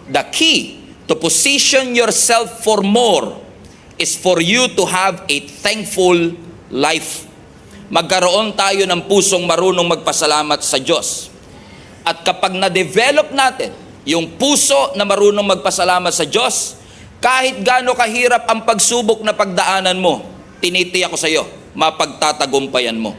The key to position yourself for more is for you to have a thankful life. Magkaroon tayo ng pusong marunong magpasalamat sa Diyos. At kapag na-develop natin yung puso na marunong magpasalamat sa Diyos, kahit gaano kahirap ang pagsubok na pagdaanan mo, tinitiyak ko sa iyo, mapagtatagumpayan mo.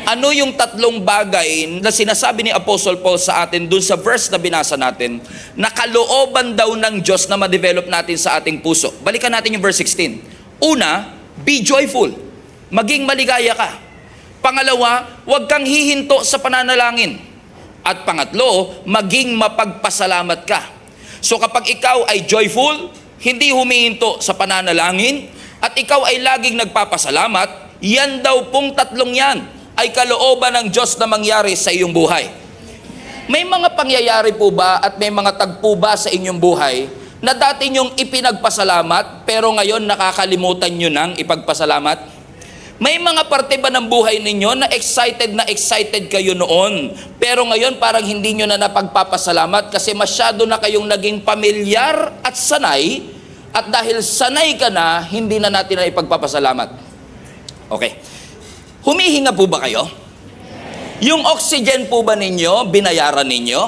Ano yung tatlong bagay na sinasabi ni Apostle Paul sa atin dun sa verse na binasa natin, na kalooban daw ng Diyos na ma-develop natin sa ating puso? Balikan natin yung verse 16. Una, be joyful. Maging maligaya ka. Pangalawa, huwag kang hihinto sa pananalangin. At pangatlo, maging mapagpasalamat ka. So kapag ikaw ay joyful, hindi humihinto sa pananalangin, at ikaw ay laging nagpapasalamat, yan daw pong tatlong yan ay kalooban ng Diyos na mangyari sa iyong buhay. May mga pangyayari po ba at may mga tagpo ba sa inyong buhay na dati nyong ipinagpasalamat pero ngayon nakakalimutan nyo nang ipagpasalamat? May mga parte ba ng buhay ninyo na excited kayo noon pero ngayon parang hindi nyo na napagpapasalamat kasi masyado na kayong naging pamilyar at sanay, at dahil sanay ka na, hindi na natin na ipagpapasalamat? Okay. Humihinga po ba kayo? Yung oxygen po ba ninyo, binayaran ninyo?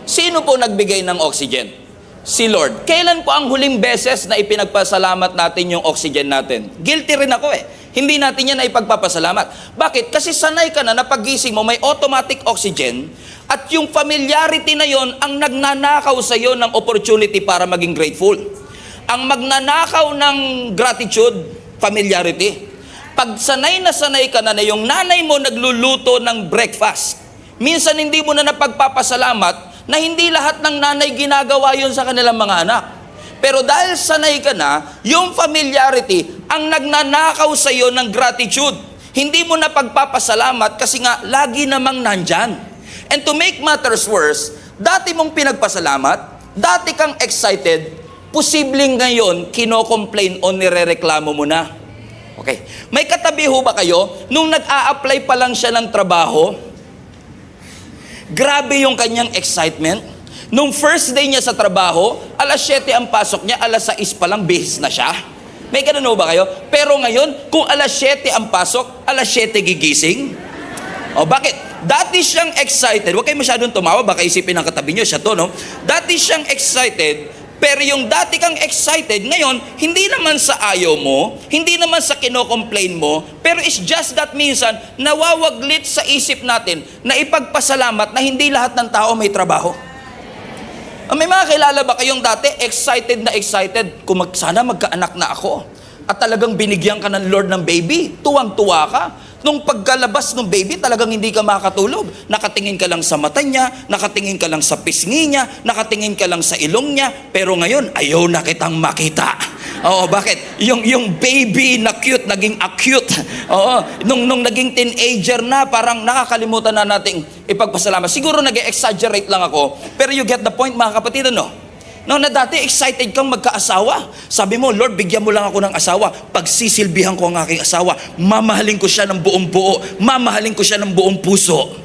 Sino po nagbigay ng oxygen? Si Lord. Kailan po ang huling beses na ipinagpasalamat natin yung oxygen natin? Guilty rin ako eh. Hindi natin yan na ipagpapasalamat. Bakit? Kasi sanay ka na pagising mo may automatic oxygen, at yung familiarity na yon ang nagnanakaw sa iyo ng opportunity para maging grateful. Ang magnanakaw ng gratitude, familiarity. Pag sanay ka na yung nanay mo nagluluto ng breakfast, minsan hindi mo na napagpapasalamat na hindi lahat ng nanay ginagawa yun sa kanilang mga anak. Pero dahil sanay ka na, yung familiarity ang nagnanakaw sa iyo ng gratitude. Hindi mo na pagpapasalamat kasi nga lagi namang nandyan. And to make matters worse, dati mong pinagpasalamat, dati kang excited, posibleng ngayon kino-complain o nirereklamo mo na. Okay. May katabi ho ba kayo, nung nag-a-apply pa lang siya ng trabaho, grabe yung kanyang excitement. Nung first day niya sa trabaho, alas 7 ang pasok niya, alas 6 pa lang bihis na siya. May ganun ho ba kayo? Pero ngayon, kung alas 7 ang pasok, alas 7 gigising. O bakit? Dati siyang excited. Huwag kayo masyadong tumawa, baka isipin ng katabi niyo, siya to, no? Dati siyang excited, pero yung dati kang excited, ngayon, hindi naman sa ayaw mo, hindi naman sa kino-complain mo, pero it's just that minsan, nawawaglit sa isip natin na ipagpasalamat na hindi lahat ng tao may trabaho. May mga kilala ba kayong dati, excited, kung sana magkaanak na ako, at talagang binigyan ka ng Lord ng baby, tuwang-tuwa ka. Nung pagkalabas ng baby, talagang hindi ka makatulog. Nakatingin ka lang sa mata niya, nakatingin ka lang sa pisngi niya, nakatingin ka lang sa ilong niya, pero ngayon, ayaw na kitang makita. Oo, bakit? Yung baby na cute, naging acute. Oo, nung naging teenager na, parang nakakalimutan na nating ipagpasalamat. Siguro nag-exaggerate lang ako, pero you get the point, mga kapatid, ano? No, na dati excited kang magkaasawa. Sabi mo, Lord, bigyan mo lang ako ng asawa. Pagsisilbihan ko ang aking asawa, mamahalin ko siya ng buong buo, mamahalin ko siya ng buong puso.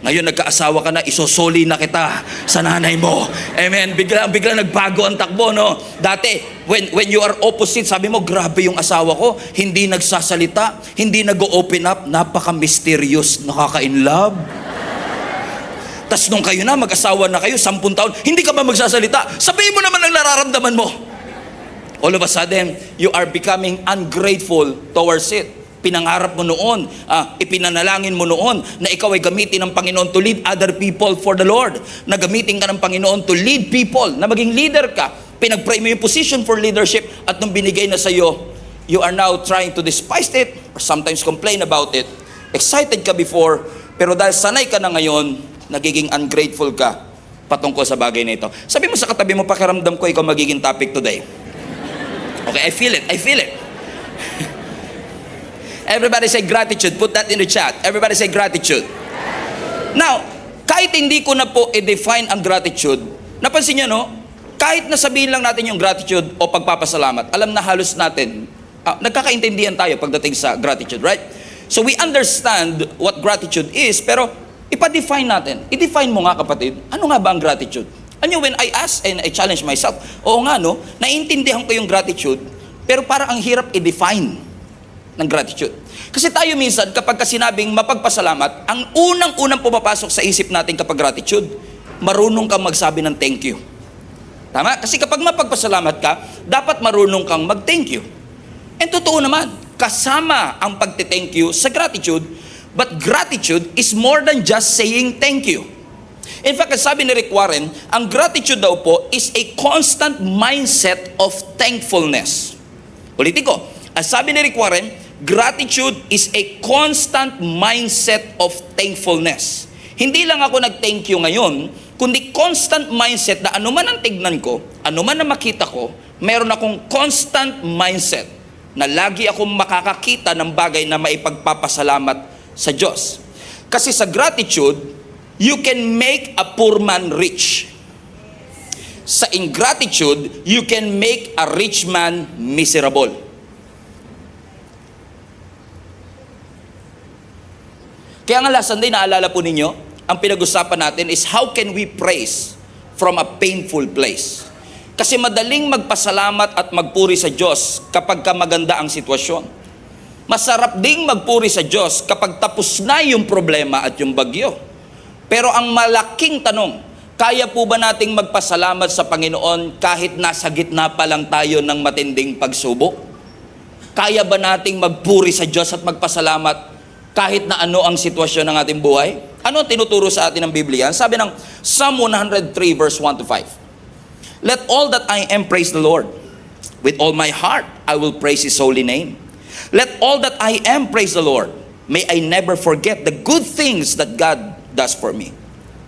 Ngayon nagkaasawa ka na, isosoli na kita sa nanay mo. Amen. Bigla nagbago ang takbo, no? Dati, when you are opposite, sabi mo, grabe yung asawa ko, hindi nagsasalita, hindi nag-open up, napaka-mysterious, nakaka-inlove. Tas nung kayo na, mag-asawa na kayo, 10 taon, hindi ka ba magsasalita? Sabihin mo naman ang nararamdaman mo. All of a sudden, you are becoming ungrateful towards it. Pinangarap mo noon, ipinanalangin mo noon na ikaw ay gamitin ng Panginoon to lead other people for the Lord. Na gamitin ka ng Panginoon to lead people, na maging leader ka. Pinag-pray mo yung position for leadership, at nung binigay na sa iyo, you are now trying to despise it or sometimes complain about it. Excited ka before, pero dahil sanay ka na ngayon, nagiging ungrateful ka patungkol sa bagay na ito. Sabi mo sa katabi mo, pakiramdam ko ikaw magiging topic today. Okay, I feel it. Everybody say gratitude. Put that in the chat. Everybody say gratitude. Now, kahit hindi ko na po i-define ang gratitude, napansin nyo, no? Kahit nasabihin lang natin yung gratitude o pagpapasalamat, alam na halos natin, nagkakaintindihan tayo pagdating sa gratitude, right? So we understand what gratitude is, pero ipa-define natin. I-define mo nga, kapatid, ano nga ba ang gratitude? And when I ask and I challenge myself, oo nga no, naiintindihan ko yung gratitude, pero parang ang hirap i-define ng gratitude. Kasi tayo minsan, kapag sinabing mapagpasalamat, ang unang-unang pumapasok sa isip natin kapag gratitude, marunong kang magsabi ng thank you. Tama? Kasi kapag mapagpasalamat ka, dapat marunong kang mag-thank you. And totoo naman, kasama ang pagte-thank you sa gratitude, but gratitude is more than just saying thank you. In fact, sabi ni Rick Warren, ang gratitude daw po is a constant mindset of thankfulness. Ulitin ko, ang sabi ni Rick Warren, gratitude is a constant mindset of thankfulness. Hindi lang ako nag-thank you ngayon, kundi constant mindset na anuman ang tignan ko, anuman ang makita ko, meron akong constant mindset na lagi akong makakakita ng bagay na maipagpapasalamat sa Diyos. Kasi sa gratitude, you can make a poor man rich. Sa ingratitude, you can make a rich man miserable. Kaya nga last Sunday, naalala po ninyo, ang pinag-usapan natin is how can we praise from a painful place. Kasi madaling magpasalamat at magpuri sa Diyos kapag maganda ang sitwasyon. Masarap ding magpuri sa Diyos kapag tapos na yung problema at yung bagyo. Pero ang malaking tanong, kaya po ba nating magpasalamat sa Panginoon kahit nasa gitna pa lang tayo ng matinding pagsubok? Kaya ba nating magpuri sa Diyos at magpasalamat kahit na ano ang sitwasyon ng ating buhay? Ano ang tinuturo sa atin ng Biblia? Sabi ng Psalm 103 verse 1 to 5. Let all that I am praise the Lord. With all my heart, I will praise His holy name. Let all that I am praise the Lord. May I never forget the good things that God does for me.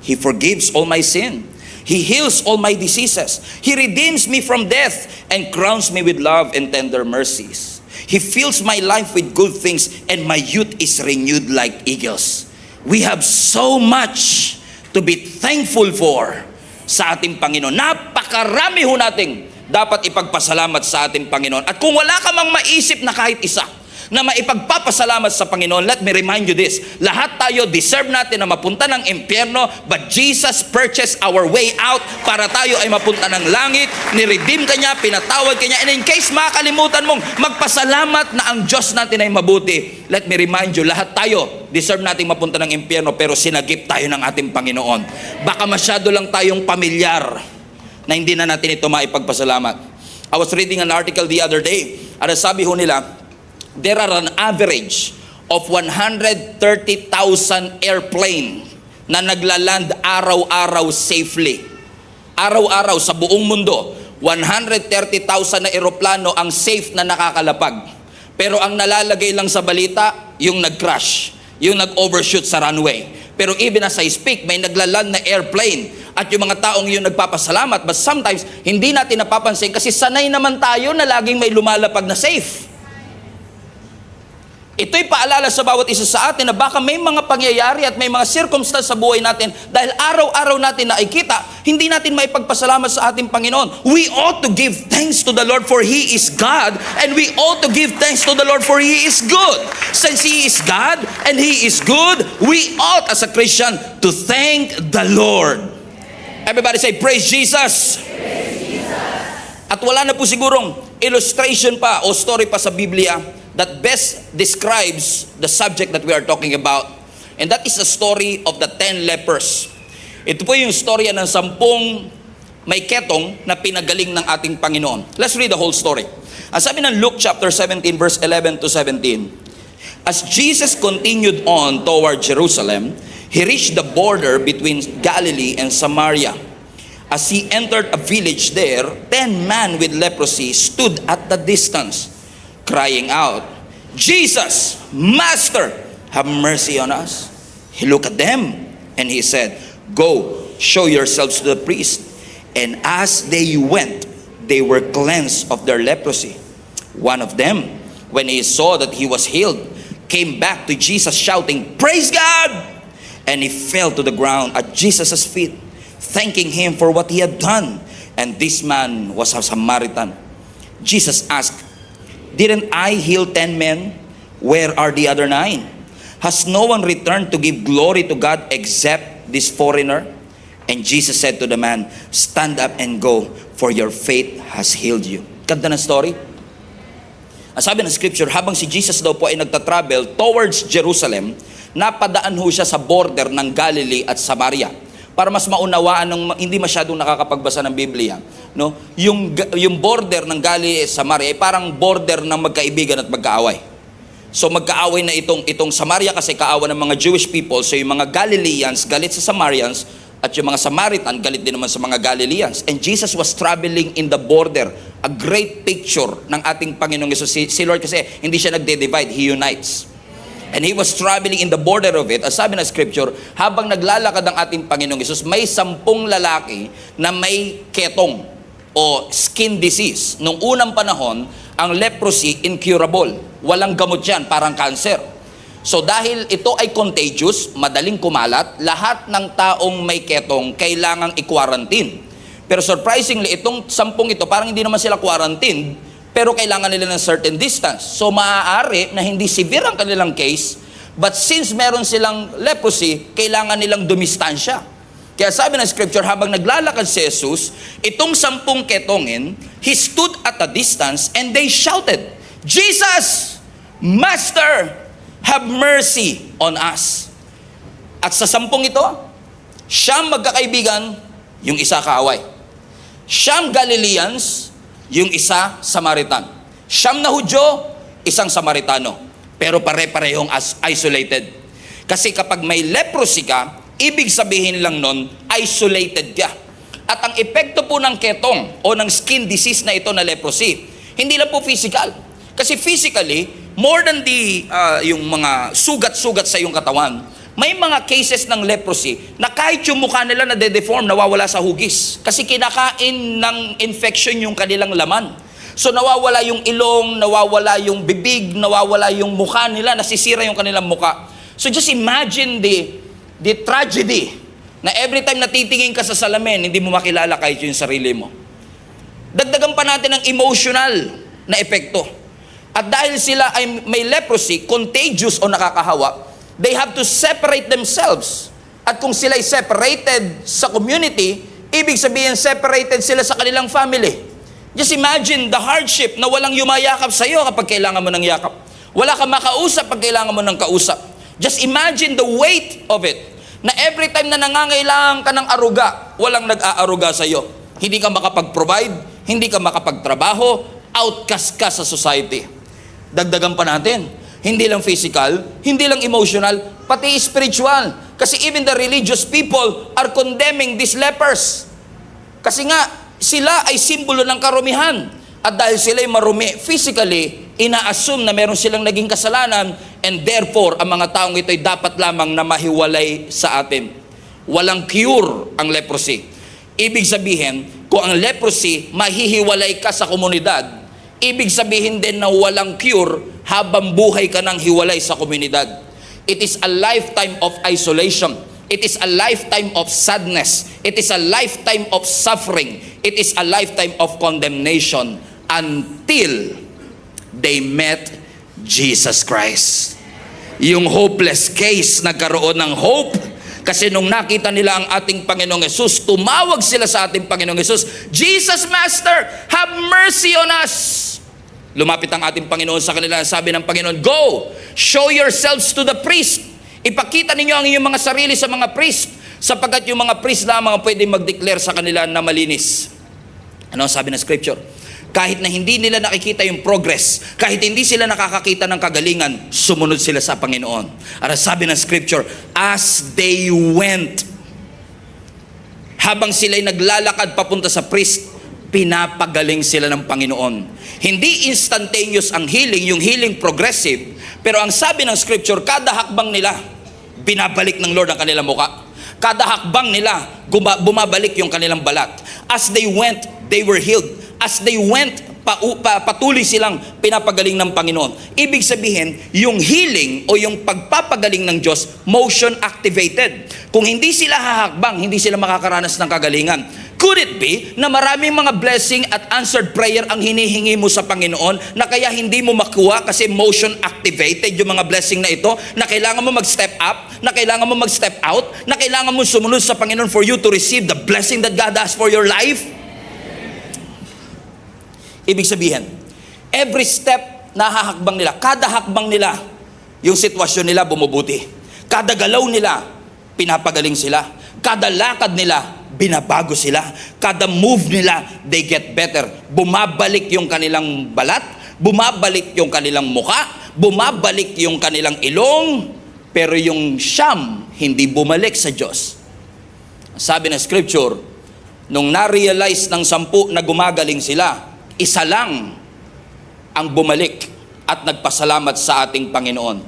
He forgives all my sin. He heals all my diseases. He redeems me from death and crowns me with love and tender mercies. He fills my life with good things and my youth is renewed like eagles. We have so much to be thankful for sa ating Panginoon. Napakarami ho nating dapat ipagpasalamat sa ating Panginoon. At kung wala ka mang maisip na kahit isa na maipagpapasalamat sa Panginoon, let me remind you this. Lahat tayo deserve natin na mapunta ng impyerno, but Jesus purchased our way out para tayo ay mapunta ng langit. Ni-redeem ka niya, pinatawad ka niya. And in case makakalimutan mong magpasalamat na ang Diyos natin ay mabuti, let me remind you, lahat tayo deserve nating mapunta ng impyerno, pero sinagip tayo ng ating Panginoon. Baka masyado lang tayong pamilyar na hindi na natin ito maipagpasalamat. I was reading an article the other day, at sabi ho nila, there are an average of 130,000 airplane na naglaland araw-araw safely. Araw-araw sa buong mundo, 130,000 na eroplano ang safe na nakakalapag. Pero ang nalalagay lang sa balita, yung nag-crash, yung nag-overshoot sa runway. Pero even as I speak, may naglaland na airplane at yung mga taong yun nagpapasalamat. But sometimes, hindi natin napapansin kasi sanay naman tayo na laging may lumalapag na safe. Ito'y paalala sa bawat isa sa atin na baka may mga pangyayari at may mga circumstance sa buhay natin dahil araw-araw natin nakikita, hindi natin maipagpasalamat sa ating Panginoon. We ought to give thanks to the Lord for He is God, and we ought to give thanks to the Lord for He is good. Since He is God and He is good, we ought as a Christian to thank the Lord. Everybody say, praise Jesus! Praise Jesus! At wala na po sigurong illustration pa o story pa sa Biblia that best describes the subject that we are talking about. And that is the story of the 10 lepers. Ito po yung storya ng 10 may ketong na pinagaling ng ating Panginoon. Let's read the whole story. Ang sabi ng Luke chapter 17 verse 11 to 17. As Jesus continued on toward Jerusalem, He reached the border between Galilee and Samaria. As He entered a village there, 10 men with leprosy stood at the distance, crying out, Jesus, Master, have mercy on us. He looked at them and He said, Go, show yourselves to the priest. And as they went, they were cleansed of their leprosy. One of them, when he saw that he was healed, came back to Jesus shouting, Praise God! And he fell to the ground at Jesus' feet, thanking Him for what He had done. And this man was a Samaritan. Jesus asked, Didn't I heal 10 men? Where are the other 9? Has no one returned to give glory to God except this foreigner? And Jesus said to the man, stand up and go, for your faith has healed you. Ganda ng story. Ang sabi ng scripture, habang si Jesus daw po ay nagtatravel towards Jerusalem, napadaan ho siya sa border ng Galilee at Samaria. Para mas maunawaan ng hindi masyadong nakakapagbasa ng Biblia, no? Yung border ng Galilee at Samaria ay parang border ng magkaibigan at magkaaway. So magkaaway na itong Samaria kasi kaawa ng mga Jewish people. So yung mga Galileans galit sa Samaritans, at yung mga Samaritan galit din naman sa mga Galileans. And Jesus was traveling in the border. A great picture ng ating Panginoong Yesus. Si Lord kasi hindi siya nagde-divide, He unites. And He was traveling in the border of it. As sabi ng scripture, habang naglalakad ang ating Panginoong Yesus, may 10 lalaki na may ketong o skin disease. Nung unang panahon, ang leprosy incurable. Walang gamot yan, parang cancer. So dahil ito ay contagious, madaling kumalat, lahat ng taong may ketong kailangang i-quarantine. Pero surprisingly, itong 10 ito, parang hindi naman sila quarantine, pero kailangan nila ng certain distance. So maaari na hindi severe ang kanilang case, but since meron silang leprosy, kailangan nilang dumistansya. Kaya sabi ng scripture, habang naglalakad si Jesus, itong 10 ketongin, he stood at a distance and they shouted, Jesus, Master, have mercy on us. At sa 10 ito, siyam magkakaibigan, yung isa kaaway. Siyam Galileans, yung isa Samaritan. Siyam na Hudyo, isang Samaritano. Pero pare-parehong isolated. Kasi kapag may leprosy ka, ibig sabihin lang nun, isolated ka. At ang epekto po ng ketong o ng skin disease na ito na leprosy, hindi lang po physical. Kasi physically, more than yung mga sugat-sugat sa iyong katawan, may mga cases ng leprosy na kahit yung mukha nila na de-deform, nawawala sa hugis. Kasi kinakain ng infection yung kanilang laman. So nawawala yung ilong, nawawala yung bibig, nawawala yung mukha nila, nasisira yung kanilang mukha. So just imagine the tragedy na every time natitingin ka sa salamin, hindi mo makilala kahit yung sarili mo. Dagdagan pa natin ang emotional na epekto. At dahil sila ay may leprosy, contagious o nakakahawa, they have to separate themselves. At kung sila ay separated sa community, ibig sabihin separated sila sa kanilang family. Just imagine the hardship na walang yumayakap sa iyo kapag kailangan mo ng yakap. Wala kang makausap pag kailangan mo ng kausap. Just imagine the weight of it. Na every time na nangangailangan ka ng aruga, walang nag-aaruga sa iyo. Hindi ka makapag-provide, hindi ka makapagtrabaho, outcast ka sa society. Dagdagan pa natin, hindi lang physical, hindi lang emotional, pati spiritual. Kasi even the religious people are condemning these lepers. Kasi nga, sila ay simbolo ng karumihan. At dahil sila ay marumi physically, ina-assume na meron silang naging kasalanan, and therefore, ang mga taong ito ay dapat lamang na mahiwalay sa atin. Walang cure ang leprosy. Ibig sabihin, kung ang leprosy, mahihiwalay ka sa komunidad, ibig sabihin din na walang cure habang buhay ka ng hiwalay sa komunidad. It is a lifetime of isolation. It is a lifetime of sadness. It is a lifetime of suffering. It is a lifetime of condemnation until they met Jesus Christ. Yung hopeless case, nagkaroon ng hope. Kasi nung nakita nila ang ating Panginoong Yesus, tumawag sila sa ating Panginoong Yesus, Jesus, Master, have mercy on us. Lumapit ang ating Panginoon sa kanila, sabi ng Panginoon, go, show yourselves to the priest. Ipakita ninyo ang inyong mga sarili sa mga priest, sapagkat yung mga priest lamang ang pwede mag-declare sa kanila na malinis. Ano ang sabi ng scripture? Kahit na hindi nila nakikita yung progress, kahit hindi sila nakakakita ng kagalingan, sumunod sila sa Panginoon. At sabi ng scripture, as they went, habang sila'y naglalakad papunta sa priest, pinapagaling sila ng Panginoon. Hindi instantaneous ang healing, yung healing progressive, pero ang sabi ng scripture, kada hakbang nila, binabalik ng Lord ang kanilang muka. Kada hakbang nila, bumabalik yung kanilang balat. As they went, they were healed. As they went, patuloy silang pinapagaling ng Panginoon. Ibig sabihin, yung healing o yung pagpapagaling ng Diyos, motion activated. Kung hindi sila hahakbang, hindi sila makakaranas ng kagalingan. Could it be na maraming mga blessing at answered prayer ang hinihingi mo sa Panginoon na kaya hindi mo makuha kasi emotion activated yung mga blessing na ito, na kailangan mo mag-step up, na kailangan mo mag-step out, na kailangan mo sumunod sa Panginoon for you to receive the blessing that God has for your life? Ibig sabihin, every step na hahakbang nila, kada hakbang nila, yung sitwasyon nila bumubuti. Kada galaw nila, pinapagaling sila. Kada lakad nila, binabago sila. Kada move nila, they get better. Bumabalik yung kanilang balat, bumabalik yung kanilang muka, bumabalik yung kanilang ilong, pero yung siyam, hindi bumalik sa Diyos. Sabi ng scripture, nung na-realize ng 10 na gumagaling sila, isa lang ang bumalik at nagpasalamat sa ating Panginoon.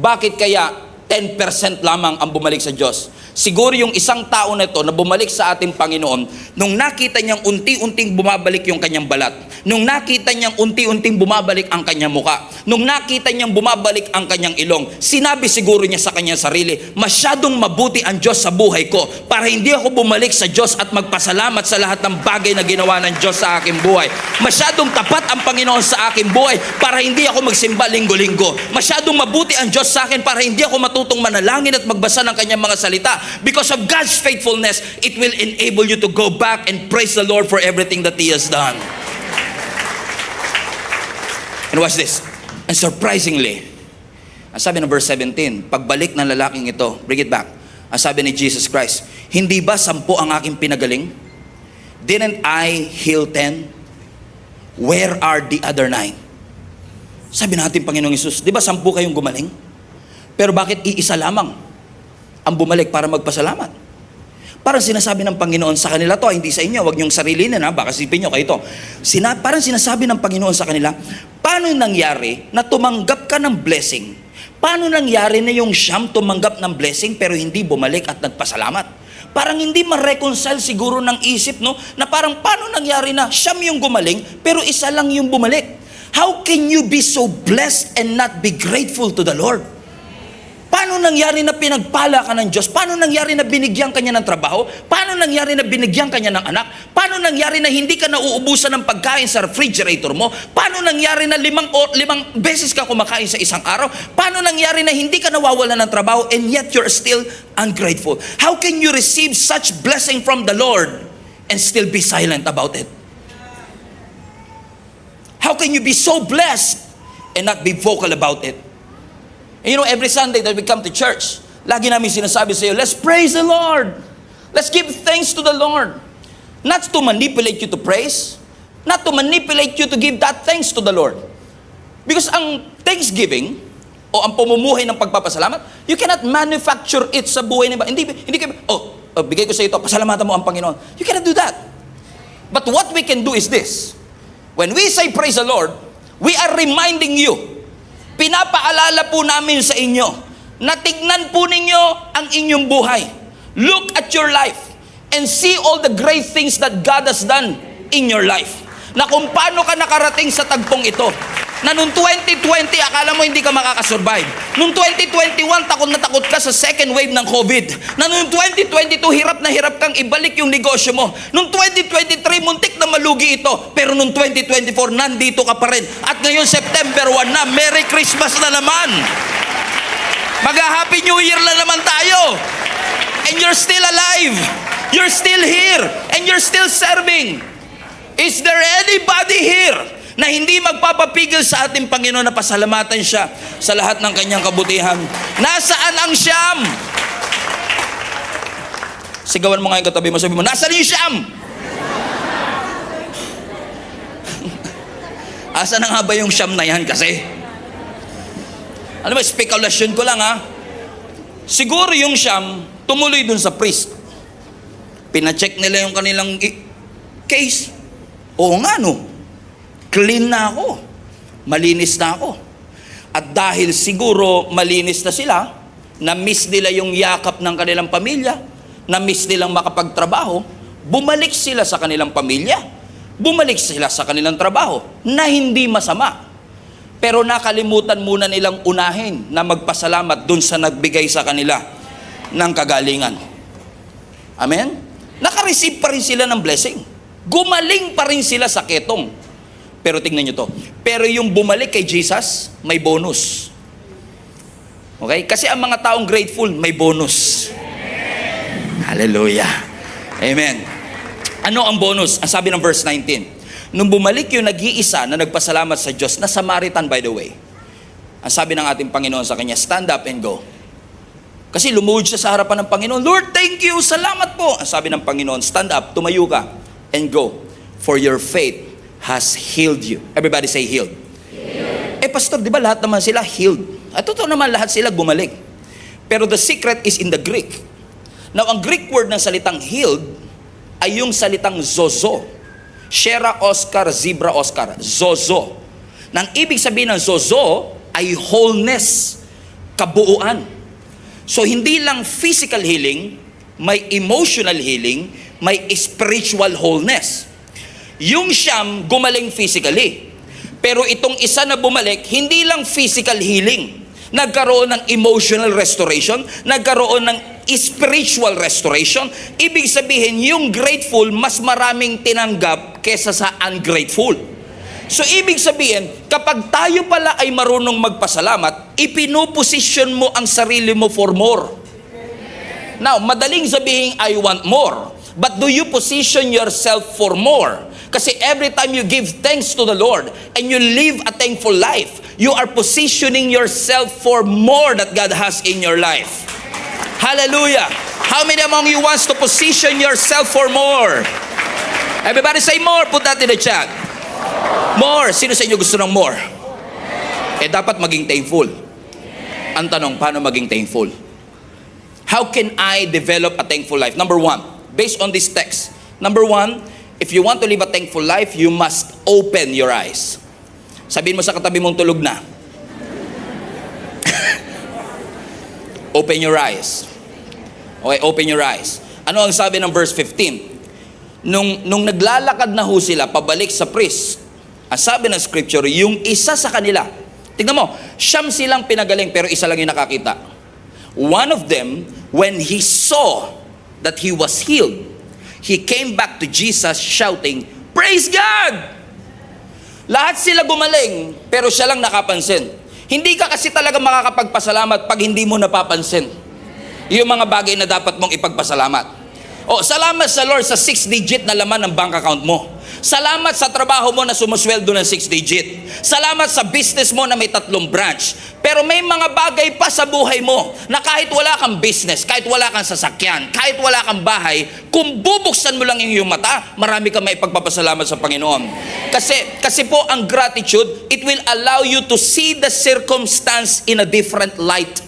Bakit kaya 10% lamang ang bumalik sa Diyos? Siguro yung isang tao na ito na bumalik sa ating Panginoon, nung nakita niyang unti-unting bumabalik yung kanyang balat, nung nakita niyang unti-unting bumabalik ang kanyang muka, nung nakita niyang bumabalik ang kanyang ilong, sinabi siguro niya sa kanyang sarili, masyadong mabuti ang Diyos sa buhay ko para hindi ako bumalik sa Diyos at magpasalamat sa lahat ng bagay na ginawa ng Diyos sa aking buhay. Masyadong tapat ang Panginoon sa aking buhay para hindi ako magsimba linggo-linggo. Masyadong mabuti ang Diyos sa akin para hindi ako matutong manalangin at magbasa ng kanyang mga salita. Because of God's faithfulness, it will enable you to go back and praise the Lord for everything that He has done. And watch this. And surprisingly, ang sabi ng verse 17, pagbalik ng lalaking ito, bring it back. Ang sabi ni Jesus Christ, hindi ba 10 ang aking pinagaling? Didn't I heal 10? Where are the other 9? Sabi natin, Panginoong Hesus, di ba 10 kayong gumaling? Pero bakit iisa lamang ang bumalik para magpasalamat? Parang sinasabi ng Panginoon sa kanila to, hindi sa inyo, wag niyong sarilinin ha, baka sipin niyo kayo to. Parang sinasabi ng Panginoon sa kanila, paano nangyari na tumanggap ka ng blessing? Paano nangyari na yung siyam tumanggap ng blessing pero hindi bumalik at nagpasalamat? Parang hindi ma-reconcile siguro ng isip, no? Na parang paano nangyari na siyam yung gumaling pero isa lang yung bumalik? How can you be so blessed and not be grateful to the Lord? Paano nangyari na pinagpala ka ng Diyos? Paano nangyari na binigyan ka niya ng trabaho? Paano nangyari na binigyan ka niya ng anak? Paano nangyari na hindi ka nauubusan ng pagkain sa refrigerator mo? Paano nangyari na limang beses ka kumakain sa isang araw? Paano nangyari na hindi ka nawawalan ng trabaho and yet you're still ungrateful? How can you receive such blessing from the Lord and still be silent about it? How can you be so blessed and not be vocal about it? And you know, every Sunday that we come to church, lagi namin sinasabi sa iyo, let's praise the Lord. Let's give thanks to the Lord. Not to manipulate you to praise, not to manipulate you to give that thanks to the Lord. Because ang thanksgiving, o ang pumumuhay ng pagpapasalamat, you cannot manufacture it sa buhay ng iba. Hindi bigay ko sa ito, pasalamatan mo ang Panginoon. You cannot do that. But what we can do is this. When we say praise the Lord, we are reminding you, pinapaalala po namin sa inyo na tignan po ninyo ang inyong buhay. Look at your life and see all the great things that God has done in your life. Na kung paano ka nakarating sa tagpong ito. Na noong 2020, akala mo hindi ka makakasurvive. Noong 2021, takot na takot ka sa second wave ng COVID. Na noong 2022, hirap na hirap kang ibalik yung negosyo mo. Noong 2023, muntik na malugi ito. Pero noong 2024, nandito ka pa rin. At ngayon, September 1 na, Merry Christmas na naman. Mag-Happy New Year na naman tayo. And you're still alive. You're still here. And you're still serving. Is there anybody here na hindi magpapapigil sa ating Panginoon na pasalamatan siya sa lahat ng kanyang kabutihan? Nasaan ang siyam? Sigawan mo nga yung katabi mo, sabi mo, nasaan yung siyam? Asa na nga ba yung siyam na yan kasi? Ano ba, spekulasyon ko lang ha. Siguro yung siyam, tumuloy dun sa priest. Pina-check nila yung kanilang case. Oo nga no. Clean na ako. Malinis na ako. At dahil siguro malinis na sila, na-miss nila yung yakap ng kanilang pamilya, na-miss nilang makapagtrabaho, bumalik sila sa kanilang pamilya, bumalik sila sa kanilang trabaho, na hindi masama. Pero nakalimutan muna nilang unahin na magpasalamat dun sa nagbigay sa kanila ng kagalingan. Amen? Naka-receive pa rin sila ng blessing. Gumaling pa rin sila sa ketong. Pero tingnan nyo to. Pero yung bumalik kay Jesus, may bonus. Okay? Kasi ang mga taong grateful, may bonus. Hallelujah. Amen. Ano ang bonus? Ang sabi ng verse 19. Nung bumalik yung nag-iisa na nagpasalamat sa Diyos, na Samaritan by the way, ang sabi ng ating Panginoon sa kanya, stand up and go. Kasi lumuhod siya sa harapan ng Panginoon. Lord, thank you, salamat po. Ang sabi ng Panginoon, stand up, tumayo ka, and go. For your faith has healed you. Everybody say healed. Healed. Pastor, di ba lahat naman sila healed? At totoo naman lahat sila gumaling. Pero the secret is in the Greek. Now, ang Greek word ng salitang healed ay yung salitang zozo. Shera Oscar, Zebra Oscar. Zozo. Nang ibig sabihin ng zozo ay wholeness, kabuuan. So, hindi lang physical healing, may emotional healing, may spiritual wholeness. Yung siyam, gumaling physically. Pero itong isa na bumalik, hindi lang physical healing. Nagkaroon ng emotional restoration, nagkaroon ng spiritual restoration. Ibig sabihin, yung grateful, mas maraming tinanggap kesa sa ungrateful. So, ibig sabihin, kapag tayo pala ay marunong magpasalamat, ipinuposition mo ang sarili mo for more. Now, madaling sabihin, I want more. But do you position yourself for more? Kasi every time you give thanks to the Lord and you live a thankful life, you are positioning yourself for more that God has in your life. Hallelujah! How many among you wants to position yourself for more? Everybody say more. Put that in the chat. More. Sino sa inyo gusto ng more? Dapat maging thankful. Ang tanong, paano maging thankful? How can I develop a thankful life? Number one, based on this text. Number one, if you want to live a thankful life, you must open your eyes. Sabihin mo sa katabi mong tulog na. Open your eyes. Okay, open your eyes. Ano ang sabi ng verse 15? Nung naglalakad na ho sila pabalik sa priest, ang sabi ng scripture, yung isa sa kanila, tingnan mo, siyam silang pinagaling pero isa lang yung nakakita. One of them, when he saw that he was healed, he came back to Jesus shouting, "Praise God!" Lahat sila gumaling, pero siya lang nakapansin. Hindi ka kasi talaga makakapagpasalamat pag hindi mo napapansin yung mga bagay na dapat mong ipagpasalamat. Salamat sa Lord sa 6-digit na laman ng bank account mo. Salamat sa trabaho mo na sumusweldo ng 6-digit. Salamat sa business mo na may 3 branch. Pero may mga bagay pa sa buhay mo na kahit wala kang business, kahit wala kang sasakyan, kahit wala kang bahay, kung bubuksan mo lang yung iyong mata, marami kang maipagpapasalamat sa Panginoon. Kasi po ang gratitude, it will allow you to see the circumstance in a different light.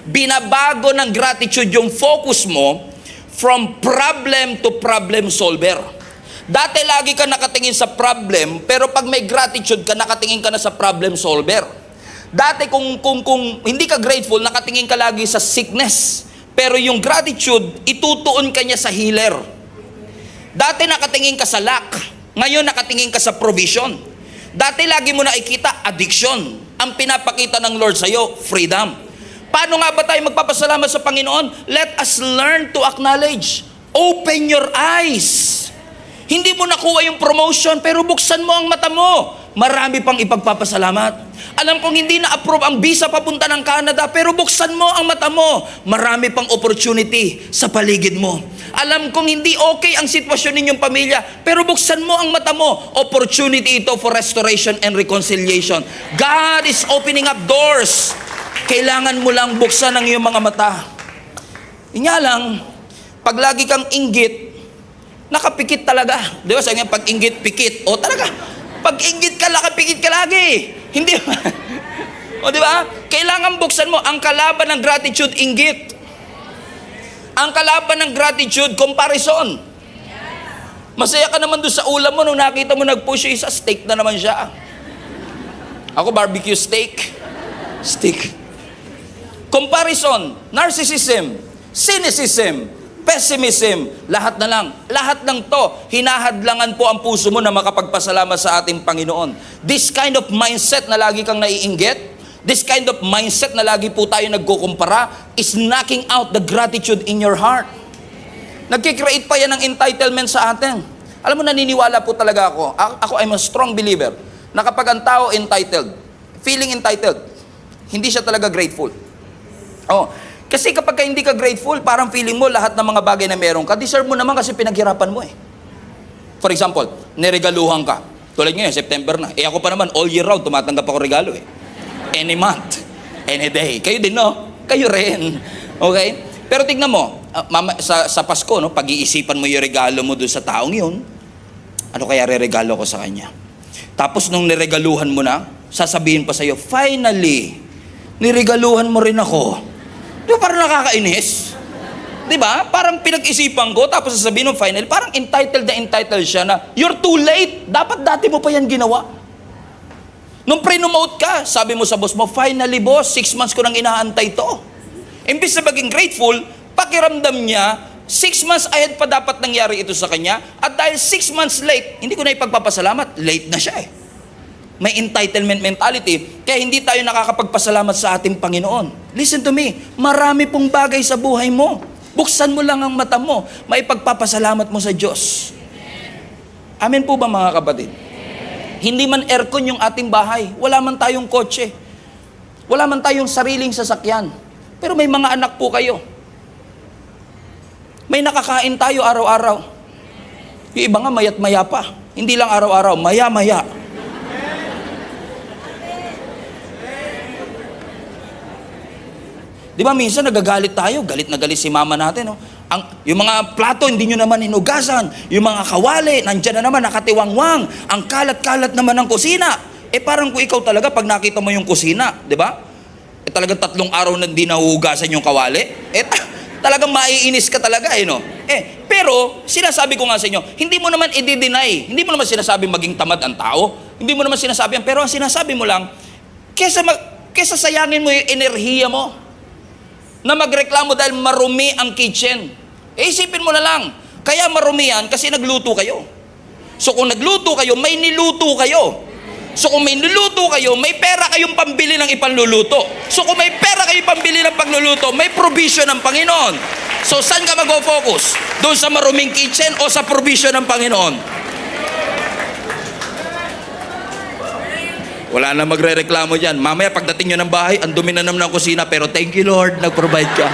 Binabago ng gratitude yung focus mo from problem to problem solver. Dati lagi ka nakatingin sa problem, pero pag may gratitude ka, nakatingin ka na sa problem solver. Dati kung hindi ka grateful, nakatingin ka lagi sa sickness. Pero yung gratitude, itutuon ka niya sa healer. Dati nakatingin ka sa lack, ngayon nakatingin ka sa provision. Dati lagi mo nakikita addiction. Ang pinapakita ng Lord sa'yo, freedom. Paano nga ba tayo magpapasalamat sa Panginoon? Let us learn to acknowledge. Open your eyes. Hindi mo nakuha yung promotion, pero buksan mo ang mata mo. Marami pang ipagpapasalamat. Alam kong hindi na-approve ang visa papunta ng Canada, pero buksan mo ang mata mo. Marami pang opportunity sa paligid mo. Alam kong hindi okay ang sitwasyon ninyong pamilya, pero buksan mo ang mata mo. Opportunity ito for restoration and reconciliation. God is opening up doors. Kailangan mo lang buksan ang iyong mga mata. Inya lang, pag lagi kang inggit, nakapikit talaga. Di ba? Sabi nga, pag inggit, pikit. Talaga. Pag inggit ka, nakapikit ka lagi. Hindi ba? Di ba? Kailangan buksan mo. Ang kalaban ng gratitude, inggit. Ang kalaban ng gratitude, comparison. Masaya ka naman doon sa ulam mo nung nakita mo nag-push yung isa, steak na naman siya. Ako, barbecue steak. Steak. Comparison, narcissism, cynicism, pessimism, lahat na lang. Lahat ng to, hinahadlangan po ang puso mo na makapagpasalamat sa ating Panginoon. This kind of mindset na lagi kang naiinggit, this kind of mindset na lagi po tayo nagkukumpara, is knocking out the gratitude in your heart. Nagkikreate pa yan ng entitlement sa atin. Alam mo, naniniwala po talaga ako. Ako, I'm a strong believer na kapag ang tao entitled, feeling entitled, hindi siya talaga grateful. Oh, kasi kapag ka hindi ka grateful, parang feeling mo lahat ng mga bagay na meron ka, deserve mo naman kasi pinaghirapan mo eh. For example, niregaluhan ka. Tulad ngayon, September na. Ako pa naman, all year round, tumatanggap ako regalo eh. Any month, any day. Kayo din, no? Kayo rin. Okay? Pero tignan mo, sa Pasko, no, pag-iisipan mo yung regalo mo doon sa taong yun, ano kaya re-regalo ko sa kanya? Tapos nung niregaluhan mo na, sasabihin pa sa'yo, finally, niregaluhan mo rin ako. Di ba parang nakakainis? Di ba? Parang pinag-isipan ko, tapos sasabihin ng final, parang entitled na entitled siya na, you're too late. Dapat dati mo pa yan ginawa. Nung pre-nomote ka, sabi mo sa boss mo, finally boss, 6 months ko nang inaantay to. Imbis na maging grateful, pakiramdam niya, 6 months ahead pa dapat nangyari ito sa kanya, at dahil 6 months late, hindi ko na ipagpapasalamat, late na siya eh. May entitlement mentality, kaya hindi tayo nakakapagpasalamat sa ating Panginoon. Listen to me, marami pong bagay sa buhay mo. Buksan mo lang ang mata mo, maipagpapasalamat mo sa Diyos. Amen po ba mga kapatid? Hindi man aircon yung ating bahay, wala man tayong kotse, wala man tayong sariling sasakyan, pero may mga anak po kayo. May nakakain tayo araw-araw. Yung iba nga mayat maya pa, hindi lang araw-araw, maya-maya. Di ba minsan nagagalit tayo, galit na galit si mama natin. No? Yung mga plato, hindi nyo naman hinugasan. Yung mga kawali, nandyan na naman, nakatiwangwang. Ang kalat-kalat naman ng kusina. Parang kung ikaw talaga, pag nakita mo yung kusina, di ba? Talagang 3 araw na hindi nahuhugasan yung kawali. Talagang maiinis ka talaga, no? Pero, sinasabi ko nga sa inyo, hindi mo naman i-deny. Hindi mo naman sinasabi maging tamad ang tao. Hindi mo naman sinasabi yan. Pero ang sinasabi mo lang, kesa sayangin mo yung enerhiya mo, na magreklamo dahil marumi ang kitchen. Isipin mo na lang, kaya marumi yan kasi nagluto kayo. So kung nagluto kayo, may niluto kayo. So kung may niluto kayo, may pera kayong pambili ng ipanluluto. So kung may pera kayong pambili ng pagluluto, may provision ng Panginoon. So saan ka mag-focus? Doon sa maruming kitchen o sa provision ng Panginoon? Wala na magre-reklamo dyan. Mamaya pagdating nyo ng bahay, ang dumi na naman ng kusina, pero thank you Lord, nag-provide ka.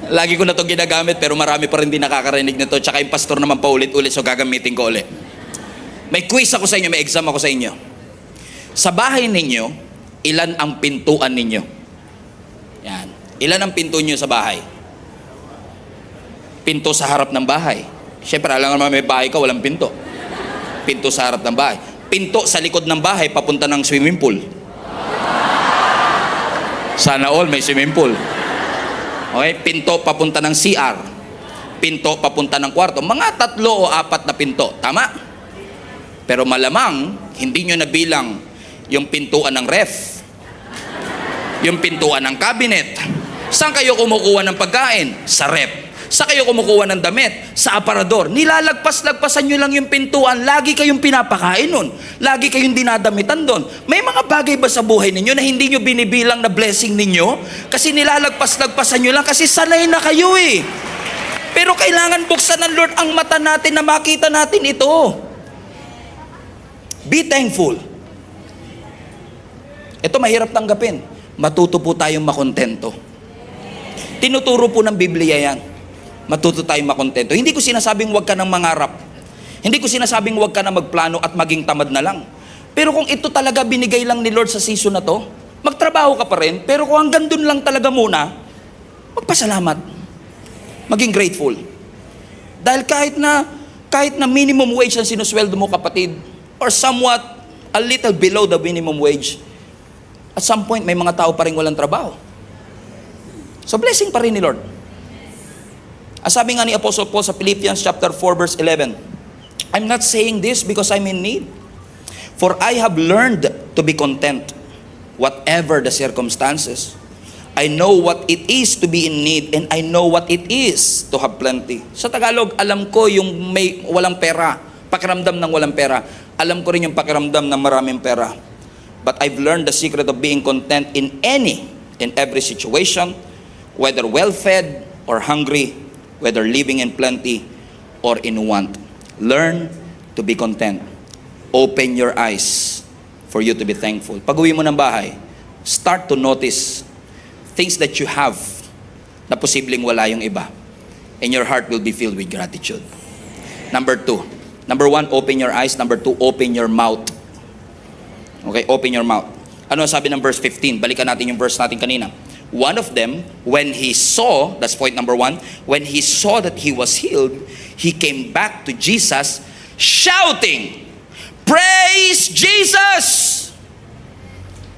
Lagi ko na ito ginagamit, pero marami pa rin din nakakarinig nito. Tsaka yung pastor naman paulit-ulit, so gagamitin ko ulit. May quiz ako sa inyo, may exam ako sa inyo. Sa bahay ninyo, ilan ang pintuan ninyo? Yan. Ilan ang pinto nyo sa bahay? Pinto sa harap ng bahay. Siyempre, alam naman may bahay ka, walang pinto. Pinto sa harap ng bahay. Pinto sa likod ng bahay, papunta ng swimming pool. Sana all may swimming pool. Okay? Pinto papunta ng CR. Pinto papunta ng kwarto. Mga 3 o 4 na pinto. Tama? Pero malamang, hindi nyo nabilang yung pintuan ng ref. Yung pintuan ng cabinet. Saan kayo kumukuha ng pagkain? Sa ref. Sa kayo kumukuha ng damit? Sa aparador. Nilalagpas-lagpasan nyo lang yung pintuan. Lagi kayong pinapakain nun. Lagi kayong dinadamitan doon. May mga bagay ba sa buhay ninyo na hindi nyo binibilang na blessing ninyo? Kasi nilalagpas-lagpasan nyo lang kasi sanay na kayo eh. Pero kailangan buksan ng Lord ang mata natin na makita natin ito. Be thankful. Ito mahirap tanggapin. Matuto po tayong makontento. Tinuturo po ng Biblia yan. Matuto tayong makontento. Hindi ko sinasabing huwag ka nang mangarap. Hindi ko sinasabing huwag ka na magplano at maging tamad na lang. Pero kung ito talaga binigay lang ni Lord sa season na to, magtrabaho ka pa rin, pero kung hanggang dun lang talaga muna, magpasalamat. Maging grateful. Dahil kahit na minimum wage ang sinusweldo mo, kapatid, or somewhat a little below the minimum wage, at some point may mga tao pa rin walang trabaho. So blessing pa rin ni Lord. Sabi nga ni Apostle Paul sa Philippians chapter 4 verse 11, I'm not saying this because I'm in need, for I have learned to be content, whatever the circumstances. I know what it is to be in need, and I know what it is to have plenty. Sa Tagalog, alam ko yung may walang pera, pakiramdam ng walang pera. Alam ko rin yung pakiramdam ng maraming pera. But I've learned the secret of being content in every situation, whether well-fed or hungry, whether living in plenty or in want. Learn to be content. Open your eyes for you to be thankful. Pag-uwi mo ng bahay, start to notice things that you have na posibleng wala yung iba. And your heart will be filled with gratitude. Number 2. Number 1, open your eyes. Number 2, open your mouth. Okay, open your mouth. Ano sabi ng verse 15? Balikan natin yung verse natin kanina. One of them, when he saw, that's point number 1, when he saw that he was healed, he came back to Jesus shouting, "Praise Jesus!"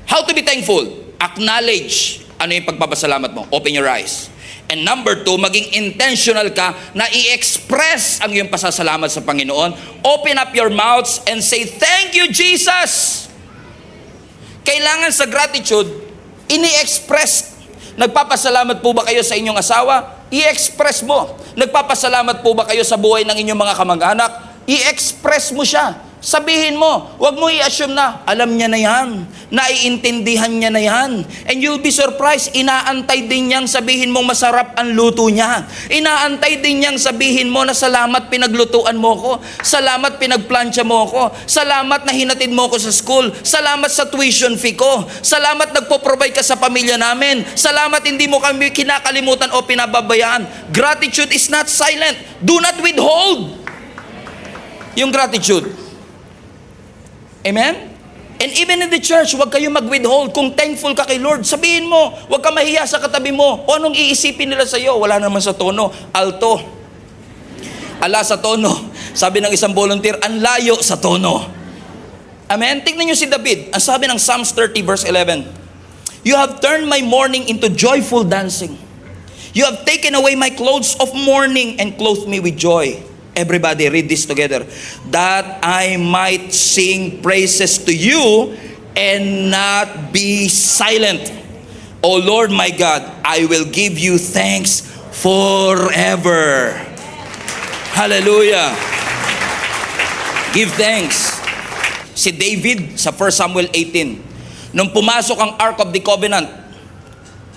How to be thankful? Acknowledge ano yung pagpapasalamat mo. Open your eyes. And number 2, maging intentional ka na i-express ang iyong pasasalamat sa Panginoon. Open up your mouths and say, "Thank you, Jesus!" Kailangan sa gratitude, ini-express. Nagpapasalamat po ba kayo sa inyong asawa? I-express mo. Nagpapasalamat po ba kayo sa buhay ng inyong mga kamag-anak? I-express mo siya. Sabihin mo, wag mo i-assume na, alam niya na yan, naiintindihan niya na yan. And you'll be surprised, inaantay din niyang sabihin mong masarap ang luto niya. Inaantay din niyang sabihin mo na salamat pinaglutuan mo ko, salamat pinagplansya mo ko, salamat na hinatid mo ko sa school, salamat sa tuition fee ko, salamat nagpo-provide ka sa pamilya namin, salamat hindi mo kami kinakalimutan o pinababayaan. Gratitude is not silent. Do not withhold yung gratitude. Amen? And even in the church, huwag kayo mag-withhold. Kung thankful ka kay Lord, sabihin mo. Huwag ka mahiya sa katabi mo. O anong iisipin nila sa iyo? Wala naman sa tono. Alto. Ala sa tono. Sabi ng isang volunteer, ang layo sa tono. Amen? Tingnan niyo si David. Ang sabi ng Psalms 30 verse 11, "You have turned my mourning into joyful dancing. You have taken away my clothes of mourning and clothed me with joy." Everybody read this together. "That I might sing praises to you and not be silent. O Lord my God, I will give you thanks forever." Hallelujah. Give thanks. Si David sa 1 Samuel 18, nung pumasok ang Ark of the Covenant,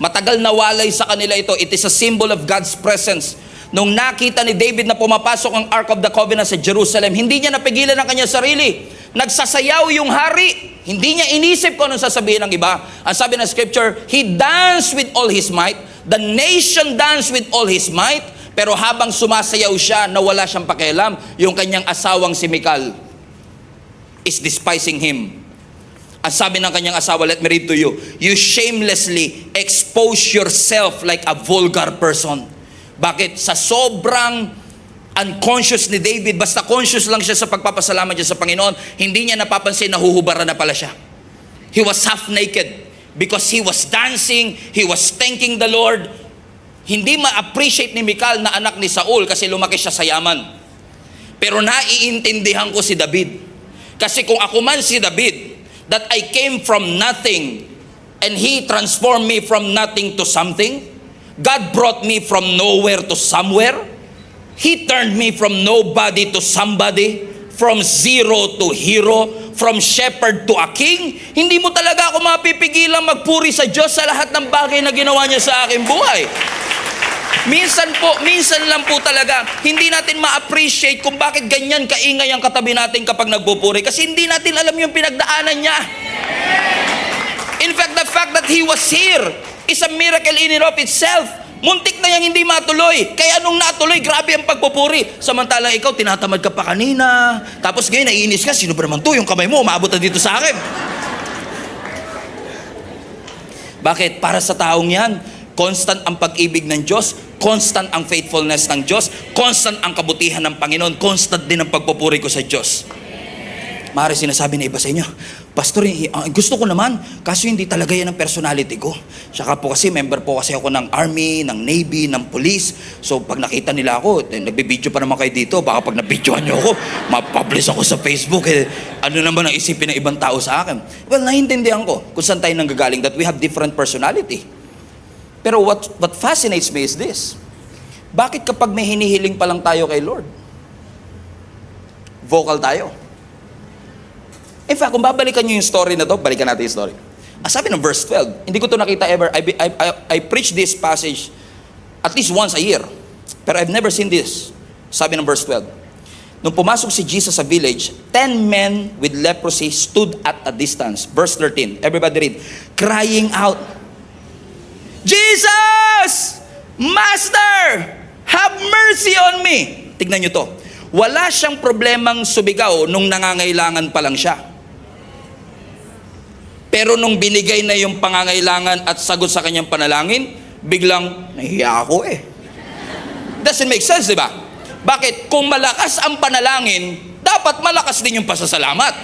matagal nawalay sa kanila ito. It is a symbol of God's presence. Nung nakita ni David na pumapasok ang Ark of the Covenant sa Jerusalem, hindi niya napigilan ang kanyang sarili. Nagsasayaw yung hari. Hindi niya inisip kung anong sasabihin ng iba. Ang sabi ng scripture, he danced with all his might. The nation danced with all his might. Pero habang sumasayaw siya, nawala siyang pakialam. Yung kanyang asawang si Michal is despising him. Ang sabi ng kanyang asawa, let me read to you, "You shamelessly expose yourself like a vulgar person." Bakit? Sa sobrang unconscious ni David, basta conscious lang siya sa pagpapasalamat niya sa Panginoon, hindi niya napapansin na huhubaran na pala siya. He was half naked because he was dancing, he was thanking the Lord. Hindi ma-appreciate ni Michal na anak ni Saul kasi lumaki siya sa yaman. Pero naiintindihan ko si David. Kasi kung ako man si David, that I came from nothing and he transformed me from nothing to something, God brought me from nowhere to somewhere. He turned me from nobody to somebody, from zero to hero, from shepherd to a king. Hindi mo talaga ako mapipigilang magpuri sa Diyos sa lahat ng bagay na ginawa niya sa aking buhay. Minsan lang po talaga, hindi natin ma-appreciate kung bakit ganyan kaingay ang katabi natin kapag nagpupuri. Kasi hindi natin alam yung pinagdaanan niya. In fact, the fact that he was here is a miracle in and of itself. Muntik na yang hindi matuloy. Kaya nung natuloy, grabe ang pagpupuri. Samantalang ikaw, tinatamad ka pa kanina. Tapos ngayon, naiinis ka. Sino ba naman to? Yung kamay mo, umabot na dito sa akin. Bakit? Para sa taong yan, constant ang pag-ibig ng Diyos, constant ang faithfulness ng Diyos, constant ang kabutihan ng Panginoon, constant din ang pagpupuri ko sa Diyos. Maaari sinasabi na iba sa inyo, "Pastor, gusto ko naman, kaso hindi talaga yan ang personality ko. Saka po kasi, member po kasi ako ng Army, ng Navy, ng Police. So pag nakita nila ako, nagbibideo pa naman kayo dito, baka pag nabidyohan nyo ako, mapublish ako sa Facebook. Ano naman ang isipin ng ibang tao sa akin?" Well, naiintindihan ko kung saan tayo nanggagaling, that we have different personality. Pero what fascinates me is this. Bakit kapag may hinihiling pa lang tayo kay Lord, vocal tayo? In fact, kung babalikan nyo yung story na to, balikan natin yung story. Sabi ng verse 12, hindi ko to nakita ever. I preach this passage at least once a year. Pero I've never seen this. Sabi ng verse 12, nung pumasok si Jesus sa village, 10 men with leprosy stood at a distance. Verse 13, everybody read. Crying out, Jesus! Master! Have mercy on me! Tignan nyo to. Wala siyang problemang subigaw nung nangangailangan pa lang siya. Pero nung binigay na yung pangangailangan at sagot sa kanyang panalangin, biglang, nahiya ako eh. Doesn't make sense, di ba? Bakit? Kung malakas ang panalangin, dapat malakas din yung pasasalamat.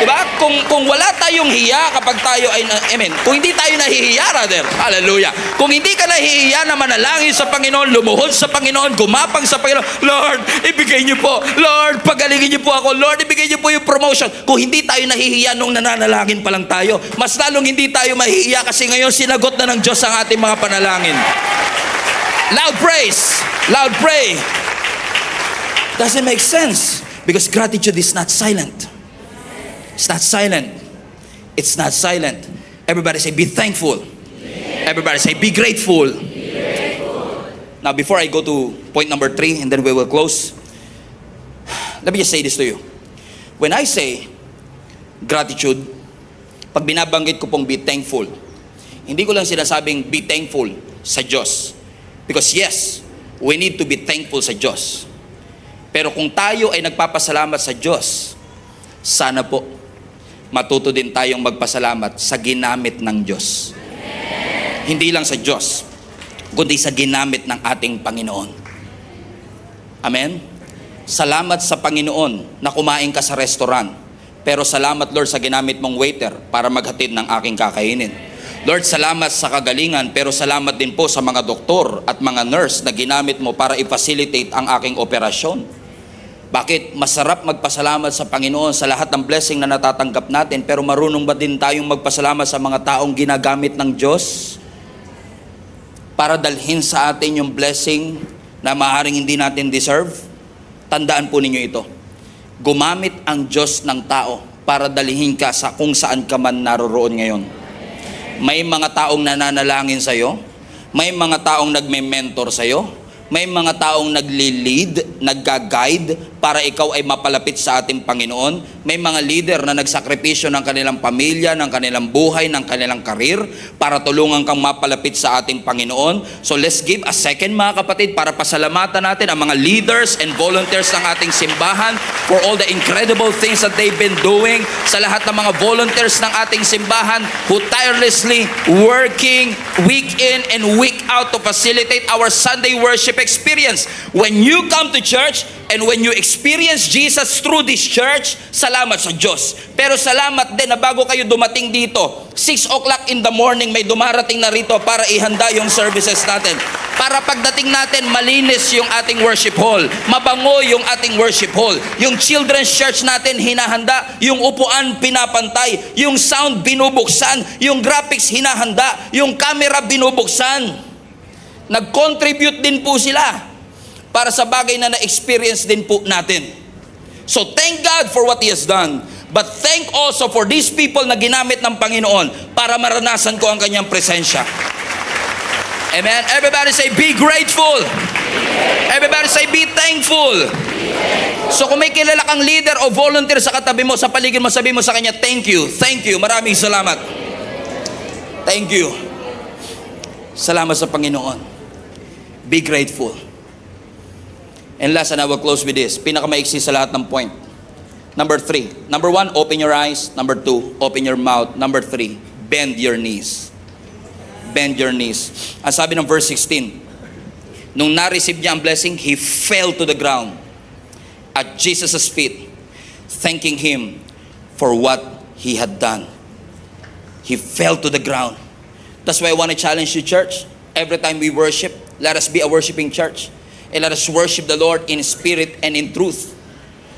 Di ba? Kung wala tayong hiya kapag tayo ay, amen, kung hindi tayo nahihiya, rather, hallelujah. Kung hindi ka nahihiya na manalangin sa Panginoon, lumuhod sa Panginoon, gumapang sa Panginoon, Lord, ibigay niyo po. Lord, pagalingin niyo po ako. Lord, ibigay niyo po yung promotion. Kung hindi tayo nahihiya nung nananalangin pa lang tayo, mas lalong hindi tayo mahihiya kasi ngayon sinagot na ng Diyos ang ating mga panalangin. Loud praise. Loud pray. Doesn't make sense because gratitude is not silent. It's not silent. It's not silent. Everybody say, be thankful. Everybody say, be grateful. Now, before I go to point number 3, and then we will close, let me just say this to you. When I say gratitude, pag binabanggit ko pong be thankful, hindi ko lang sinasabing be thankful sa Diyos. Because yes, we need to be thankful sa Diyos. Pero kung tayo ay nagpapasalamat sa Diyos, sana po matuto din tayong magpasalamat sa ginamit ng Diyos. Hindi lang sa Diyos, kundi sa ginamit ng ating Panginoon. Amen? Salamat sa Panginoon na kumain ka sa restaurant. Pero salamat, Lord, sa ginamit mong waiter para maghatid ng aking kakainin. Lord, salamat sa kagalingan, pero salamat din po sa mga doktor at mga nurse na ginamit mo para i-facilitate ang aking operasyon. Bakit? Masarap magpasalamat sa Panginoon sa lahat ng blessing na natatanggap natin, pero marunong ba din tayong magpasalamat sa mga taong ginagamit ng Diyos para dalhin sa atin yung blessing na maaaring hindi natin deserve? Tandaan po ninyo ito. Gumamit ang Diyos ng tao para dalhin ka sa kung saan ka man naroroon ngayon. May mga taong nananalangin sa'yo, may mga taong nagme-mentor sa'yo, may mga taong nagli-lead, nagga-guide para ikaw ay mapalapit sa ating Panginoon. May mga leader na nagsakripisyo ng kanilang pamilya, ng kanilang buhay, ng kanilang karir para tulungan kang mapalapit sa ating Panginoon. So let's give a second, mga kapatid, para pasalamatan natin ang mga leaders and volunteers ng ating simbahan for all the incredible things that they've been doing. Sa lahat ng mga volunteers ng ating simbahan who tirelessly working week in and week out to facilitate our Sunday worship experience. When you come to church and when you experience Jesus through this church, salamat sa Diyos. Pero salamat din na bago kayo dumating dito, 6 o'clock in the morning may dumarating na rito para ihanda yung services natin. Para pagdating natin, malinis yung ating worship hall. Mabango yung ating worship hall. Yung children's church natin hinahanda, yung upuan pinapantay, yung sound binubuksan, yung graphics hinahanda, yung camera binubuksan. Nag-contribute din po sila para sa bagay na na-experience din po natin. So thank God for what He has done. But thank also for these people na ginamit ng Panginoon para maranasan ko ang kanyang presensya. Amen? Everybody say, be grateful. Everybody say, be thankful. So kung may kilala kang leader o volunteer sa katabi mo, sa paligid mo, sabi mo sa kanya, thank you, maraming salamat. Thank you. Salamat sa Panginoon. Be grateful. And last, and I will close with this. Pinakamaiksi sa lahat ng point. Number 3. Number 1, open your eyes. Number 2, open your mouth. Number 3, bend your knees. Bend your knees. Ang sabi ng verse 16, nung na-receive niya ang blessing, he fell to the ground at Jesus' feet, thanking Him for what He had done. He fell to the ground. That's why I want to challenge you, church. Every time we worship, let us be a worshiping church. And let us worship the Lord in spirit and in truth.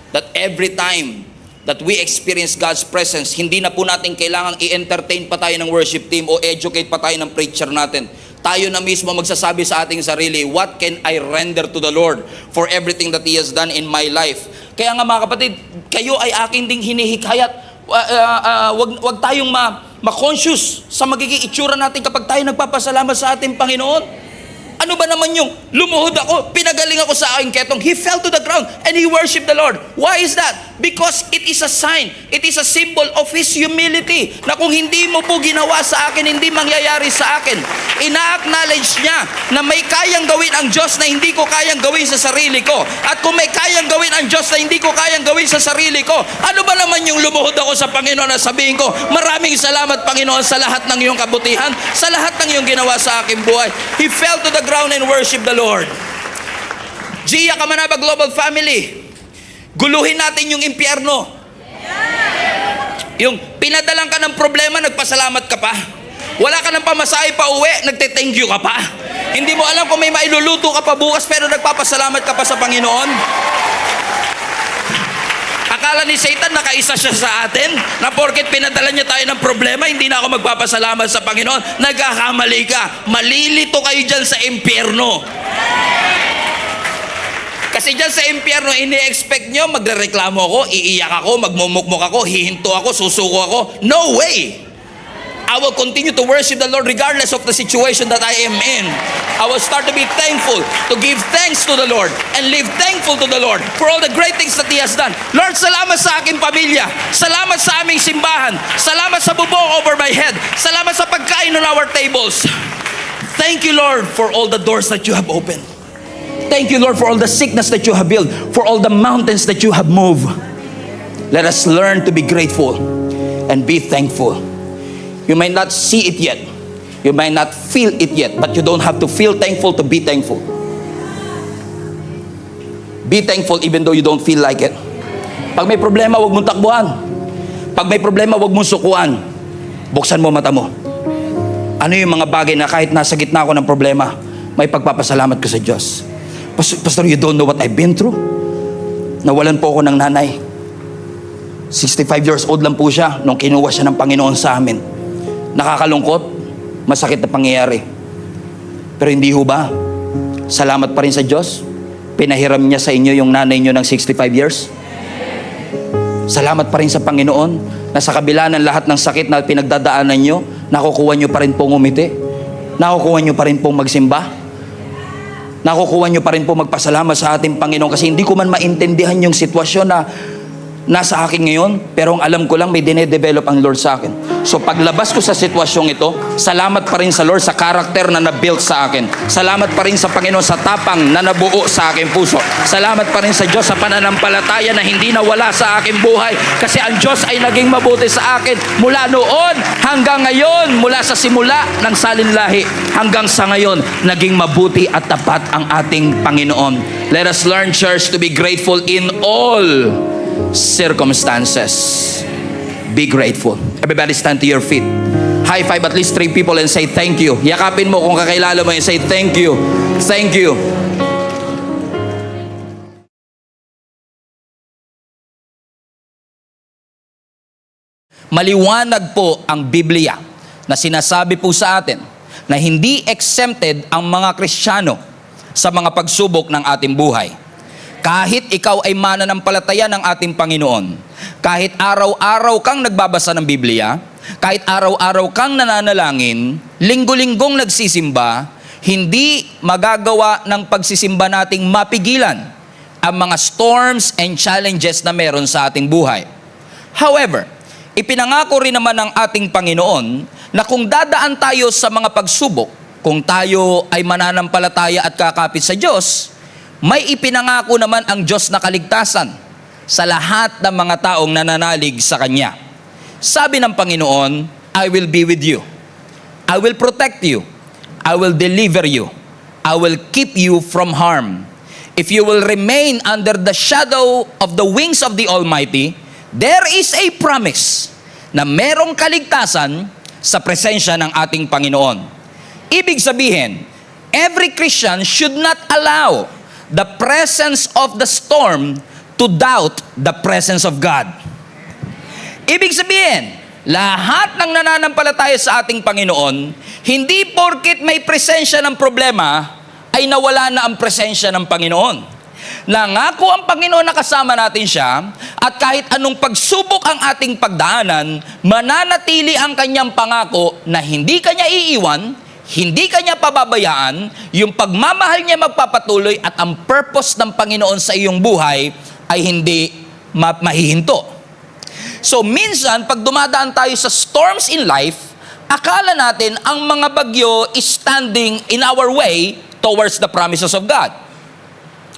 That every time that we experience God's presence, hindi na po natin kailangang i-entertain pa tayo ng worship team o educate pa tayo ng preacher natin. Tayo na mismo magsasabi sa ating sarili, what can I render to the Lord for everything that He has done in my life? Kaya nga mga kapatid, kayo ay aking ding hinihikayat, wag tayong ma-conscious sa magiging itsura natin kapag tayo nagpapasalamat sa ating Panginoon. Ano ba naman yung lumuhod ako, pinagaling ako sa aking ketong? He fell to the ground and he worshiped the Lord. Why is that? Because it is a sign, it is a symbol of His humility, na kung hindi mo po ginawa sa akin, hindi mangyayari sa akin. Ina-acknowledge niya na may kayang gawin ang Diyos na hindi ko kayang gawin sa sarili ko. At kung may kayang gawin ang Diyos na hindi ko kayang gawin sa sarili ko, ano ba naman yung lumuhod ako sa Panginoon na sabihin ko, maraming salamat Panginoon sa lahat ng iyong kabutihan, sa lahat ng iyong ginawa sa aking buhay. He fell to the ground and worship the Lord. Gia Kamanaba Global Family, guluhin natin yung impyerno. Yung pinadalang ka ng problema, nagpasalamat ka pa. Wala ka ng pamasahe pa uwi, nagte-thank you ka pa. Hindi mo alam kung may mailuluto ka pa bukas, pero nagpapasalamat ka pa sa Panginoon. Akala ni Satan nakaisa siya sa atin, na porket pinadala niya tayo ng problema, hindi na ako magpapasalamat sa Panginoon. Nagkakamali ka. Malilito kayo dyan sa impyerno. Kasi dyan sa impyerno, ini-expect nyo, magrereklamo ako, iiyak ako, magmumukmuk ako, hihinto ako, susuko ako. No way! I will continue to worship the Lord regardless of the situation that I am in. I will start to be thankful, to give thanks to the Lord, and live thankful to the Lord for all the great things that He has done. Lord, salamat sa aking pamilya. Salamat sa aming simbahan. Salamat sa bubong over my head. Salamat sa pagkain on our tables. Thank you, Lord, for all the doors that you have opened. Thank you, Lord, for all the sickness that you have healed, for all the mountains that you have moved. Let us learn to be grateful and be thankful. You might not see it yet. You might not feel it yet, but you don't have to feel thankful to be thankful. Be thankful even though you don't feel like it. Pag may problema, huwag mong takbuhan. Pag may problema, huwag mong sukuan. Buksan mo mata mo. Ano yung mga bagay na kahit nasa gitna ako ng problema, may pagpapasalamat ko sa Diyos. Pastor, you don't know what I've been through. Nawalan po ako ng nanay. 65 years old lang po siya nung kinuha siya ng Panginoon sa amin. Nakakalungkot, masakit na pangyayari. Pero hindi ho ba? Salamat pa rin sa Diyos. Pinahiram niya sa inyo yung nanay niyo ng 65 years. Salamat pa rin sa Panginoon na sa kabila ng lahat ng sakit na pinagdadaanan niyo, nakukuha niyo pa rin pong umiti. Nakukuha niyo pa rin pong magsimba. Nakukuha niyo pa rin pong magpasalamat sa ating Panginoon. Kasi hindi ko man maintindihan yung sitwasyon na nasa akin ngayon, pero ang alam ko lang may dine-develop ang Lord sa akin. So paglabas ko sa sitwasyong ito, salamat pa rin sa Lord sa karakter na na-build sa akin. Salamat pa rin sa Panginoon sa tapang na nabuo sa aking puso. Salamat pa rin sa Diyos sa pananampalataya na hindi nawala sa aking buhay. Kasi ang Diyos ay naging mabuti sa akin mula noon hanggang ngayon, mula sa simula ng salinlahi hanggang sa ngayon, naging mabuti at tapat ang ating Panginoon. Let us learn, church, to be grateful in all circumstances. Be grateful. Everybody stand to your feet. High five at least 3 people and say thank you. Yakapin mo kung kakilala mo and say thank you. Thank you. Maliwanag po ang Biblia na sinasabi po sa atin na hindi exempted ang mga Kristiyano sa mga pagsubok ng ating buhay. Kahit ikaw ay mananampalataya ng ating Panginoon, kahit araw-araw kang nagbabasa ng Biblia, kahit araw-araw kang nananalangin, linggo-linggong nagsisimba, hindi magagawa ng pagsisimba nating mapigilan ang mga storms and challenges na meron sa ating buhay. However, ipinangako rin naman ng ating Panginoon na kung dadaan tayo sa mga pagsubok, kung tayo ay mananampalataya at kakapit sa Diyos, may ipinangako naman ang Diyos na kaligtasan sa lahat ng mga taong nananalig sa Kanya. Sabi ng Panginoon, I will be with you. I will protect you. I will deliver you. I will keep you from harm. If you will remain under the shadow of the wings of the Almighty, there is a promise na merong kaligtasan sa presensya ng ating Panginoon. Ibig sabihin, every Christian should not allow the presence of the storm to doubt the presence of God. Ibig sabihin, lahat ng nananampalataya sa ating Panginoon, hindi porket may presensya ng problema, ay nawala na ang presensya ng Panginoon. Nangako ang Panginoon na kasama natin siya, at kahit anong pagsubok ang ating pagdaanan, mananatili ang kanyang pangako na hindi kanya iiwan, hindi kanya pababayaan, yung pagmamahal niya magpapatuloy, at ang purpose ng Panginoon sa iyong buhay ay hindi mahihinto. So minsan, pag dumadaan tayo sa storms in life, akala natin ang mga bagyo is standing in our way towards the promises of God.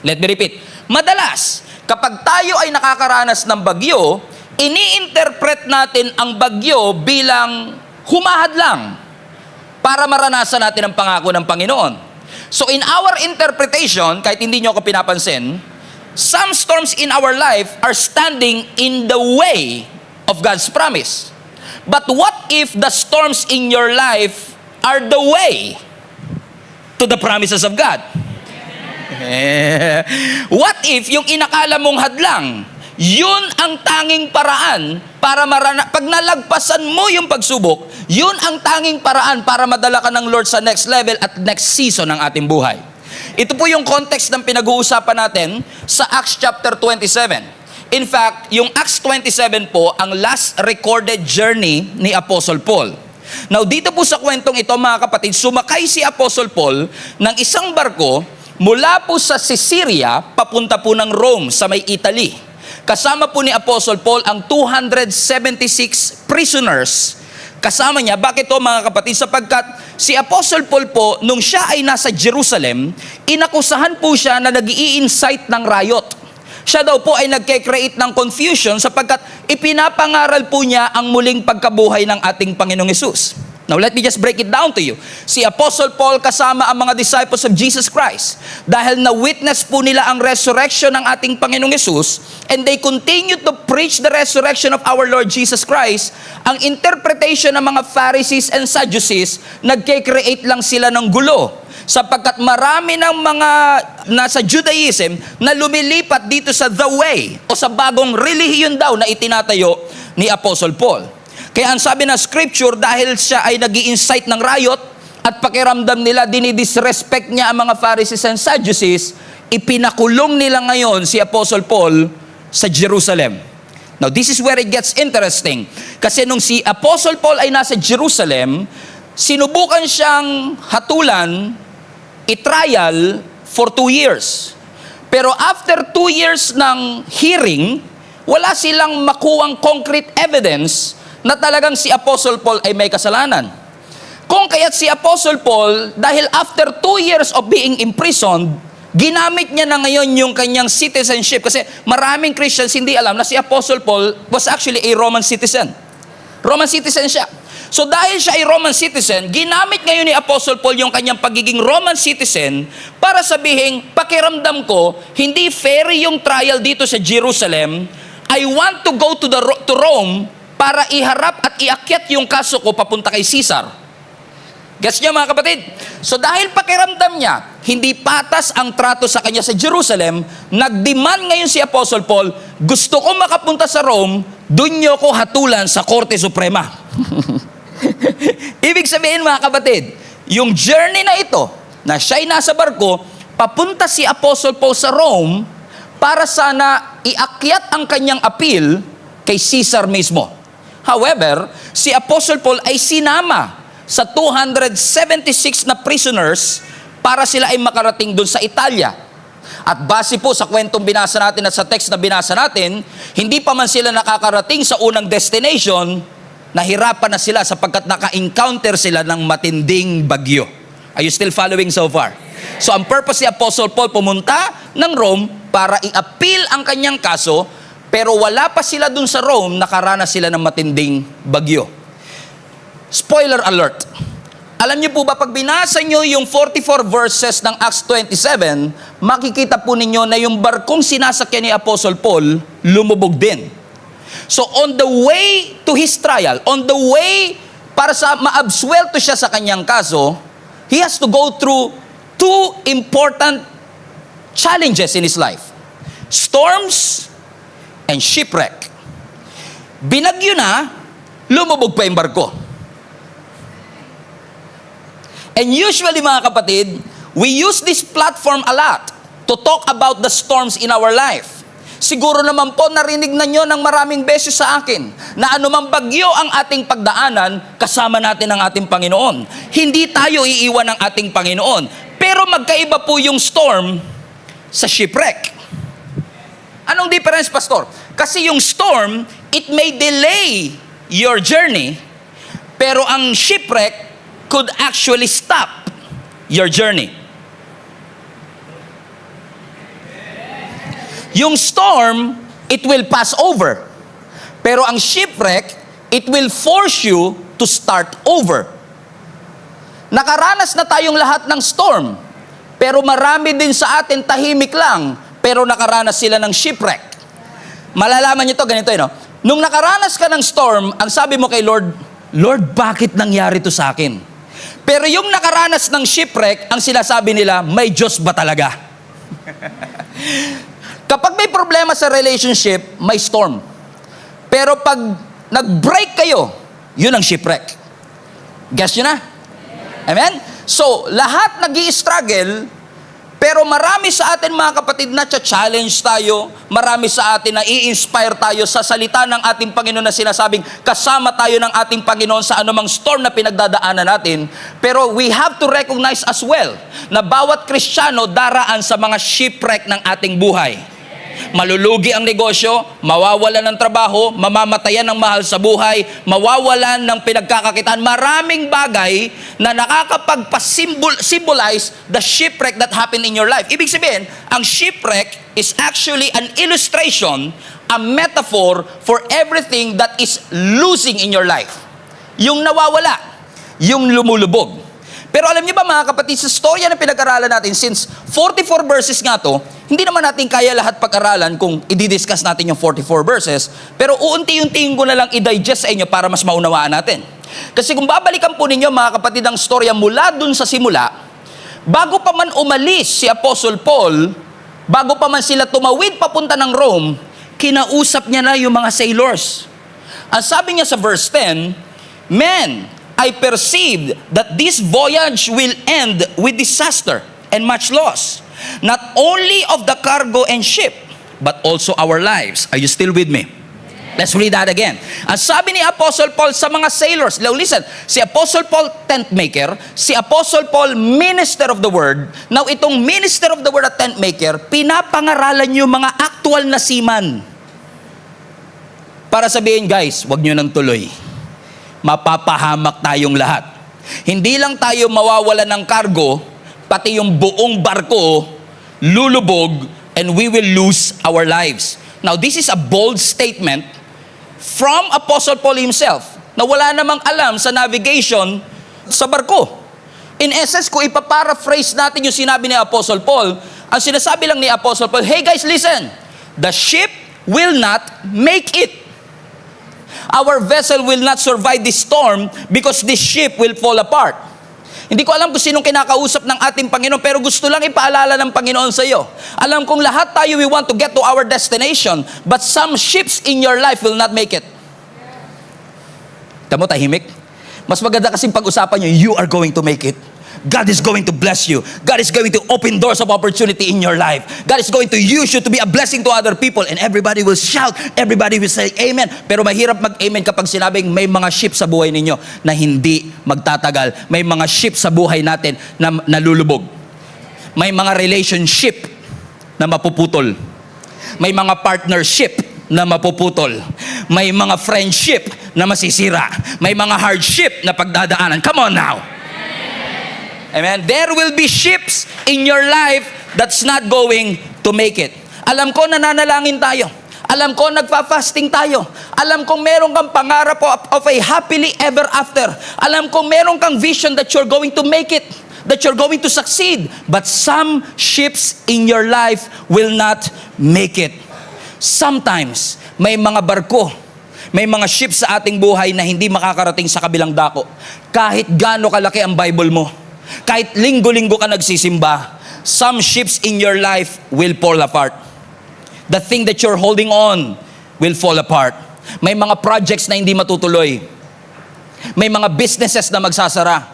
Let me repeat. Madalas, kapag tayo ay nakakaranas ng bagyo, ini-interpret natin ang bagyo bilang humahadlang para maranasan natin ang pangako ng Panginoon. So in our interpretation, kahit hindi nyo ako pinapansin, some storms in our life are standing in the way of God's promise. But what if the storms in your life are the way to the promises of God? What if yung inakala mong hadlang, yun ang tanging paraan para pag nalagpasan mo yung pagsubok, yun ang tanging paraan para madala ka ng Lord sa next level at next season ng ating buhay. Ito po yung context ng pinag-uusapan natin sa Acts chapter 27. In fact, yung Acts 27 po, ang last recorded journey ni Apostle Paul. Now, dito po sa kwentong ito, mga kapatid, sumakay si Apostle Paul ng isang barko mula po sa Caesarea, papunta po ng Rome sa may Italy. Kasama po ni Apostle Paul ang 276 prisoners. Kasama niya, bakit to mga kapatid? Sapagkat si Apostle Paul po, nung siya ay nasa Jerusalem, inakusahan po siya na nag-i-incite ng riot. Siya daw po ay nagke-create ng confusion sapagkat ipinapangaral po niya ang muling pagkabuhay ng ating Panginoong Hesus. Now, let me just break it down to you. Si Apostle Paul kasama ang mga disciples of Jesus Christ dahil na-witness po nila ang resurrection ng ating Panginoong Hesus, and they continue to preach the resurrection of our Lord Jesus Christ. Ang interpretation ng mga Pharisees and Sadducees, nagke-create lang sila ng gulo. Sapagkat marami ng mga nasa Judaism na lumilipat dito sa the way o sa bagong relihiyon daw na itinatayo ni Apostle Paul. Kaya ang sabi ng scripture, dahil siya ay nag-i-incite ng riot at pakiramdam nila dinidisrespect niya ang mga Pharisees and Sadducees, ipinakulong nila ngayon si Apostle Paul sa Jerusalem. Now this is where it gets interesting. Kasi nung si Apostle Paul ay nasa Jerusalem, sinubukan siyang hatulan, i-trial for 2 years. Pero after 2 years ng hearing, wala silang makuwang concrete evidence na talagang si Apostle Paul ay may kasalanan. Kung kaya't si Apostle Paul, dahil after 2 years of being imprisoned, ginamit niya na ngayon yung kanyang citizenship. Kasi maraming Christians hindi alam na si Apostle Paul was actually a Roman citizen. Roman citizen siya. So dahil siya ay Roman citizen, ginamit ngayon ni Apostle Paul yung kanyang pagiging Roman citizen para sabihin, pakiramdam ko, hindi fair yung trial dito sa Jerusalem. I want to go to Rome para iharap at iakyat yung kaso ko papunta kay Caesar. Gets niyo mga kapatid? So dahil pakiramdam niya, hindi patas ang trato sa kanya sa Jerusalem, nagdemand ngayon si Apostle Paul, gusto ko makapunta sa Rome, dun niyo ko hatulan sa Korte Suprema. Ibig sabihin mga kapatid, yung journey na ito, na siya'y nasa barko, papunta si Apostle Paul sa Rome para sana iakyat ang kanyang appeal kay Caesar mismo. However, si Apostle Paul ay sinama sa 276 na prisoners para sila ay makarating doon sa Italia. At base po sa kwentong binasa natin at sa text na binasa natin, hindi pa man sila nakakarating sa unang destination, nahirapan na sila sapagkat naka-encounter sila ng matinding bagyo. Are you still following so far? So ang purpose ni Apostle Paul pumunta ng Rome para i-appeal ang kanyang kaso, pero wala pa sila dun sa Rome, nakaranas sila ng matinding bagyo. Spoiler alert. Alam niyo po ba, pag binasa niyo yung 44 verses ng Acts 27, makikita po ninyo na yung barkong sinasakyan ni Apostle Paul, lumubog din. So on the way to his trial, on the way para sa maabsuelto siya sa kanyang kaso, he has to go through 2 important challenges in his life. Storms and shipwreck. Binagyo na, lumubog pa yung barko. And usually mga kapatid, we use this platform a lot to talk about the storms in our life. Siguro naman po narinig na nyo ng maraming beses sa akin na anumang bagyo ang ating pagdaanan, kasama natin ang ating Panginoon. Hindi tayo iiwan ng ating Panginoon. Pero magkaiba po yung storm sa shipwreck. Anong difference, Pastor? Kasi yung storm, it may delay your journey, pero ang shipwreck could actually stop your journey. Yung storm, it will pass over. Pero ang shipwreck, it will force you to start over. Nakaranas na tayong lahat ng storm, pero marami din sa atin tahimik lang, pero nakaranas sila ng shipwreck. Malalaman nyo to, ganito no? Nung nakaranas ka ng storm, ang sabi mo kay Lord, Lord, bakit nangyari to sa akin? Pero yung nakaranas ng shipwreck, ang sinasabi nila, may Diyos ba talaga? Kapag may problema sa relationship, may storm. Pero pag nag-break kayo, yun ang shipwreck. Guess nyo na? Amen? So, lahat nag-i-struggle, pero marami sa atin mga kapatid na challenge tayo, marami sa atin na i-inspire tayo sa salita ng ating Panginoon na sinasabing kasama tayo ng ating Panginoon sa anumang storm na pinagdadaanan natin. Pero we have to recognize as well na bawat Kristiyano daraan sa mga shipwreck ng ating buhay. Malulugi ang negosyo, mawawalan ng trabaho, mamamatayan ng mahal sa buhay, mawawalan ng pinagkakakitaan. Maraming bagay na nakakapagpa-symbolize the shipwreck that happened in your life. Ibig sabihin, ang shipwreck is actually an illustration, a metaphor for everything that is losing in your life. Yung nawawala, yung lumulubog. Pero alam niyo ba mga kapatid, sa storya na pinag-aralan natin, since 44 verses nga to, hindi naman natin kaya lahat pag-aralan kung i-discuss natin yung 44 verses, pero uunti-untiin ko na lang i-digest sa inyo para mas maunawaan natin. Kasi kung babalikan po ninyo mga kapatid ang storya mula dun sa simula, bago pa man umalis si Apostle Paul, bago pa man sila tumawid papunta ng Rome, kinausap niya na yung mga sailors. Ang sabi niya sa verse 10, Men, I perceived that this voyage will end with disaster and much loss, not only of the cargo and ship, but also our lives. Are you still with me? Let's read that again. Ang sabi ni Apostle Paul sa mga sailors, now listen, si Apostle Paul, tent maker, si Apostle Paul, minister of the word. Now itong minister of the word at tent maker, pinapangaralan yung mga actual na seaman. Para sabihin, guys, wag nyo nang tuloy. Mapapahamak tayong lahat. Hindi lang tayo mawawalan ng cargo, pati yung buong barko lulubog and we will lose our lives. Now, this is a bold statement from Apostle Paul himself na wala namang alam sa navigation sa barko. In essence, kung ipaparaphrase natin yung sinabi ni Apostle Paul, ang sinasabi lang ni Apostle Paul, hey guys, listen, the ship will not make it. Our vessel will not survive this storm because this ship will fall apart. Hindi ko alam kung sinong kinakausap ng ating Panginoon, pero gusto lang ipaalala ng Panginoon sa iyo. Alam kong lahat tayo we want to get to our destination, but some ships in your life will not make it. Tamo tahimik? Mas maganda kasing pag-usapan nyo, you are going to make it. God is going to bless you. God is going to open doors of opportunity in your life. God is going to use you to be a blessing to other people. And everybody will shout. Everybody will say amen. Pero mahirap mag-amen kapag sinabing may mga ship sa buhay ninyo na hindi magtatagal. May mga ship sa buhay natin na nalulubog. May mga relationship na mapuputol. May mga partnership na mapuputol. May mga friendship na masisira. May mga hardship na pagdadaanan. Come on now. Amen. There will be ships in your life that's not going to make it. Alam ko nananalangin tayo. Alam ko nagfa-fasting tayo. Alam ko meron kang pangarap of a happily ever after. Alam ko meron kang vision that you're going to make it, that you're going to succeed. But some ships in your life will not make it. Sometimes, may mga barko, may mga ships sa ating buhay na hindi makakarating sa kabilang dako. Kahit gaano kalaki ang Bible mo, kahit linggo-linggo ka nagsisimba, some ships in your life will fall apart. The thing that you're holding on will fall apart. May mga projects na hindi matutuloy. May mga businesses na magsasara.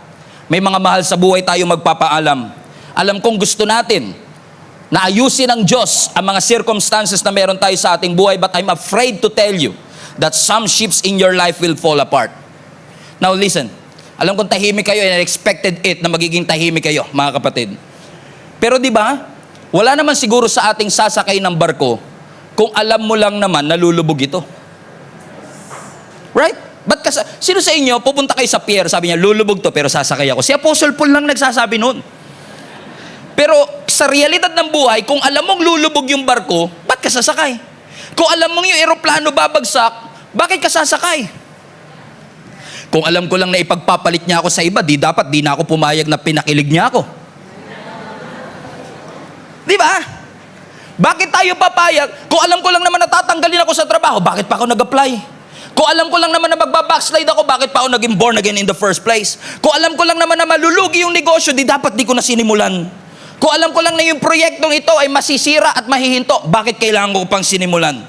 May mga mahal sa buhay tayo magpapaalam. Alam kong gusto natin na ayusin ng Diyos ang mga circumstances na meron tayo sa ating buhay, but I'm afraid to tell you that some ships in your life will fall apart. Now listen, alam kong tahimik kayo and I expected it na magiging tahimik kayo, mga kapatid. Pero di ba, wala naman siguro sa ating sasakay ng barko kung alam mo lang naman nalulubog ito. Right? Sino sa inyo, pupunta kayo sa pier, sabi niya, lulubog to pero sasakay ako. Si Apostle Paul lang nagsasabi noon. Pero sa realidad ng buhay, kung alam mong lulubog yung barko, ba't ka sasakay? Kung alam mong yung eroplano babagsak, bakit ka sasakay? Kung alam ko lang na ipagpapalit niya ako sa iba, di na ako pumayag na pinakilig niya ako. Di ba? Bakit tayo papayag? Kung alam ko lang naman natatanggalin ako sa trabaho, bakit pa ako nag-apply? Kung alam ko lang naman na magbabackslide ako, bakit pa ako naging born again in the first place? Kung alam ko lang naman na malulugi yung negosyo, di ko na sinimulan. Kung alam ko lang na yung proyektong ito ay masisira at mahihinto, bakit kailangan ko pang sinimulan?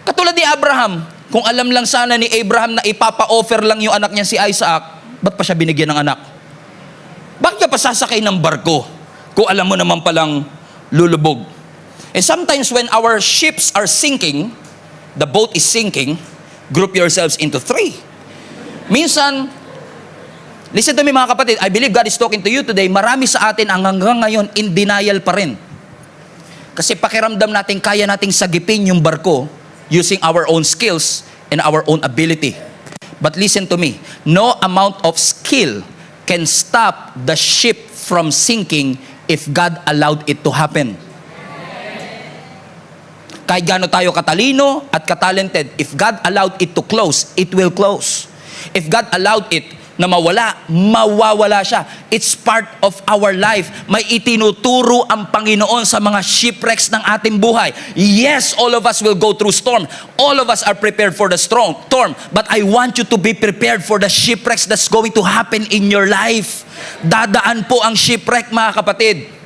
Katulad ni Abraham, kung alam lang sana ni Abraham na ipapa-offer lang yung anak niya si Isaac, ba't pa siya binigyan ng anak? Bakit ka pa sasakay ng barko kung alam mo naman palang lulubog? And sometimes when our ships are sinking, the boat is sinking, group yourselves into three. Minsan, listen to me mga kapatid, I believe God is talking to you today. Marami sa atin ang hanggang ngayon in denial pa rin. Kasi pakiramdam natin kaya nating sagipin yung barko using our own skills and our own ability. But listen to me, no amount of skill can stop the ship from sinking if God allowed it to happen. Kahit gaano tayo katalino at katalented, if God allowed it to close, it will close. If God allowed it na mawawala siya. It's part of our life. May itinuturo ang Panginoon sa mga shipwrecks ng ating buhay. Yes, all of us will go through storm. All of us are prepared for the storm. But I want you to be prepared for the shipwrecks that's going to happen in your life. Dadaan po ang shipwreck, mga kapatid.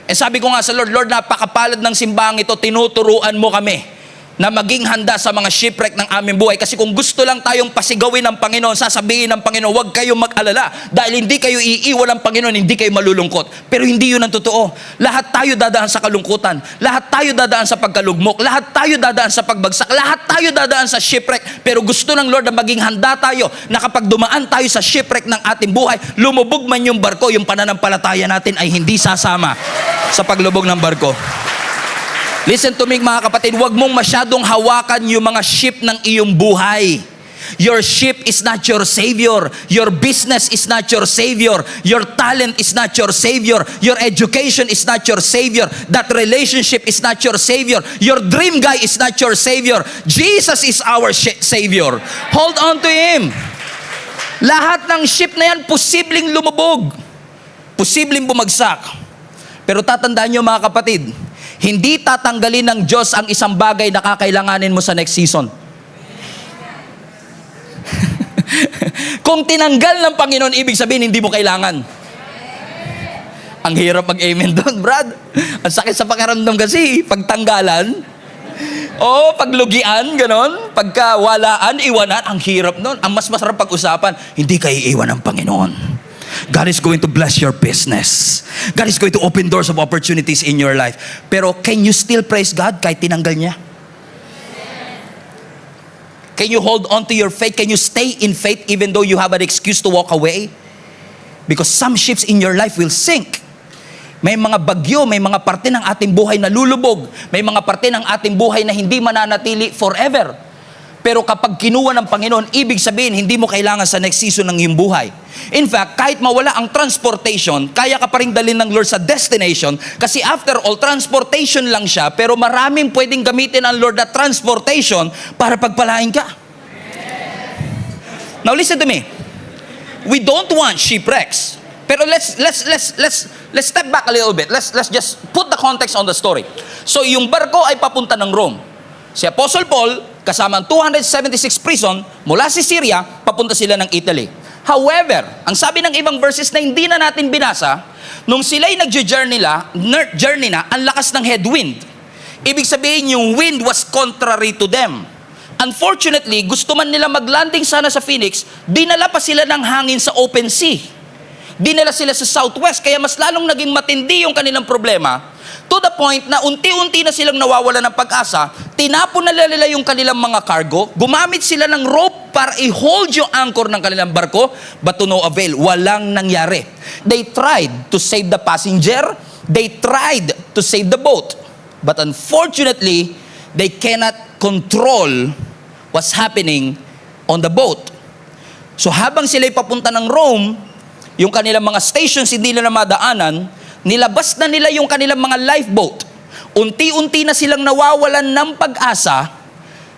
Eh sabi ko nga sa Lord, Lord, napakapalad ng simbahang ito, tinuturuan mo kami na maging handa sa mga shipwreck ng aming buhay. Kasi kung gusto lang tayong pasigawin ng Panginoon, sasabihin ng Panginoon, huwag kayong mag-alala. Dahil hindi kayo iiwan ng Panginoon, hindi kayo malulungkot. Pero hindi yun ang totoo. Lahat tayo dadaan sa kalungkutan. Lahat tayo dadaan sa pagkalugmok. Lahat tayo dadaan sa pagbagsak. Lahat tayo dadaan sa shipwreck. Pero gusto ng Lord na maging handa tayo na kapag dumaan tayo sa shipwreck ng ating buhay, lumubog man yung barko, yung pananampalataya natin ay hindi sasama sa paglubog ng barko. Listen to me mga kapatid, huwag mong masyadong hawakan yung mga ship ng iyong buhay. Your ship is not your savior. Your business is not your savior. Your talent is not your savior. Your education is not your savior. That relationship is not your savior. Your dream guy is not your savior. Jesus is our savior. Hold on to Him. Lahat ng ship na yan, posibleng lumubog. Posibleng bumagsak. Pero tatandaan nyo mga kapatid, hindi tatanggalin ng Diyos ang isang bagay na kakailanganin mo sa next season. Kung tinanggal ng Panginoon, ibig sabihin hindi mo kailangan. Ang hirap mag-amen doon, Brad. Ang sakit sa pakiramdam kasi, pagtanggalan, paglugian, ganon, pagkawalaan, iwanan, ang hirap noon. Ang mas masarap pag-usapan, hindi kayo iwan ng Panginoon. God is going to bless your business. God is going to open doors of opportunities in your life. Pero can you still praise God kahit tinanggal niya? Can you hold on to your faith? Can you stay in faith even though you have an excuse to walk away? Because some ships in your life will sink. May mga bagyo, may mga parte ng ating buhay na lulubog. May mga parte ng ating buhay na hindi mananatili forever. Pero kapag kinuha ng Panginoon, ibig sabihin, hindi mo kailangan sa next season ng iyong buhay. In fact, kahit mawala ang transportation, kaya ka pa rin dalhin ng Lord sa destination, kasi after all, transportation lang siya, pero maraming pwedeng gamitin ang Lord na transportation para pagpalain ka. Now listen to me. We don't want shipwrecks. Pero let's step back a little bit. Let's just put the context on the story. So yung barko ay papunta ng Rome. Si Apostle Paul, kasama ang 276 prison, mula si Syria, papunta sila ng Italy. However, ang sabi ng ibang verses na hindi na natin binasa, nung sila'y nag-journey na, ang lakas ng headwind. Ibig sabihin, yung wind was contrary to them. Unfortunately, gusto man nila maglanding sana sa Phoenix, dinala pa sila ng hangin sa open sea. Dinala sila sa southwest, kaya mas lalong naging matindi yung kanilang problema. To the point na unti-unti na silang nawawala ng pag-asa, tinapon na nila yung kanilang mga cargo, gumamit sila ng rope para i-hold yung anchor ng kanilang barko, but to no avail. Walang nangyari. They tried to save the passenger, they tried to save the boat, but unfortunately, they cannot control what's happening on the boat. So habang sila'y papunta ng Rome, yung kanilang mga stations hindi nila madaanan, nilabas na nila yung kanilang mga lifeboat. Unti-unti na silang nawawalan ng pag-asa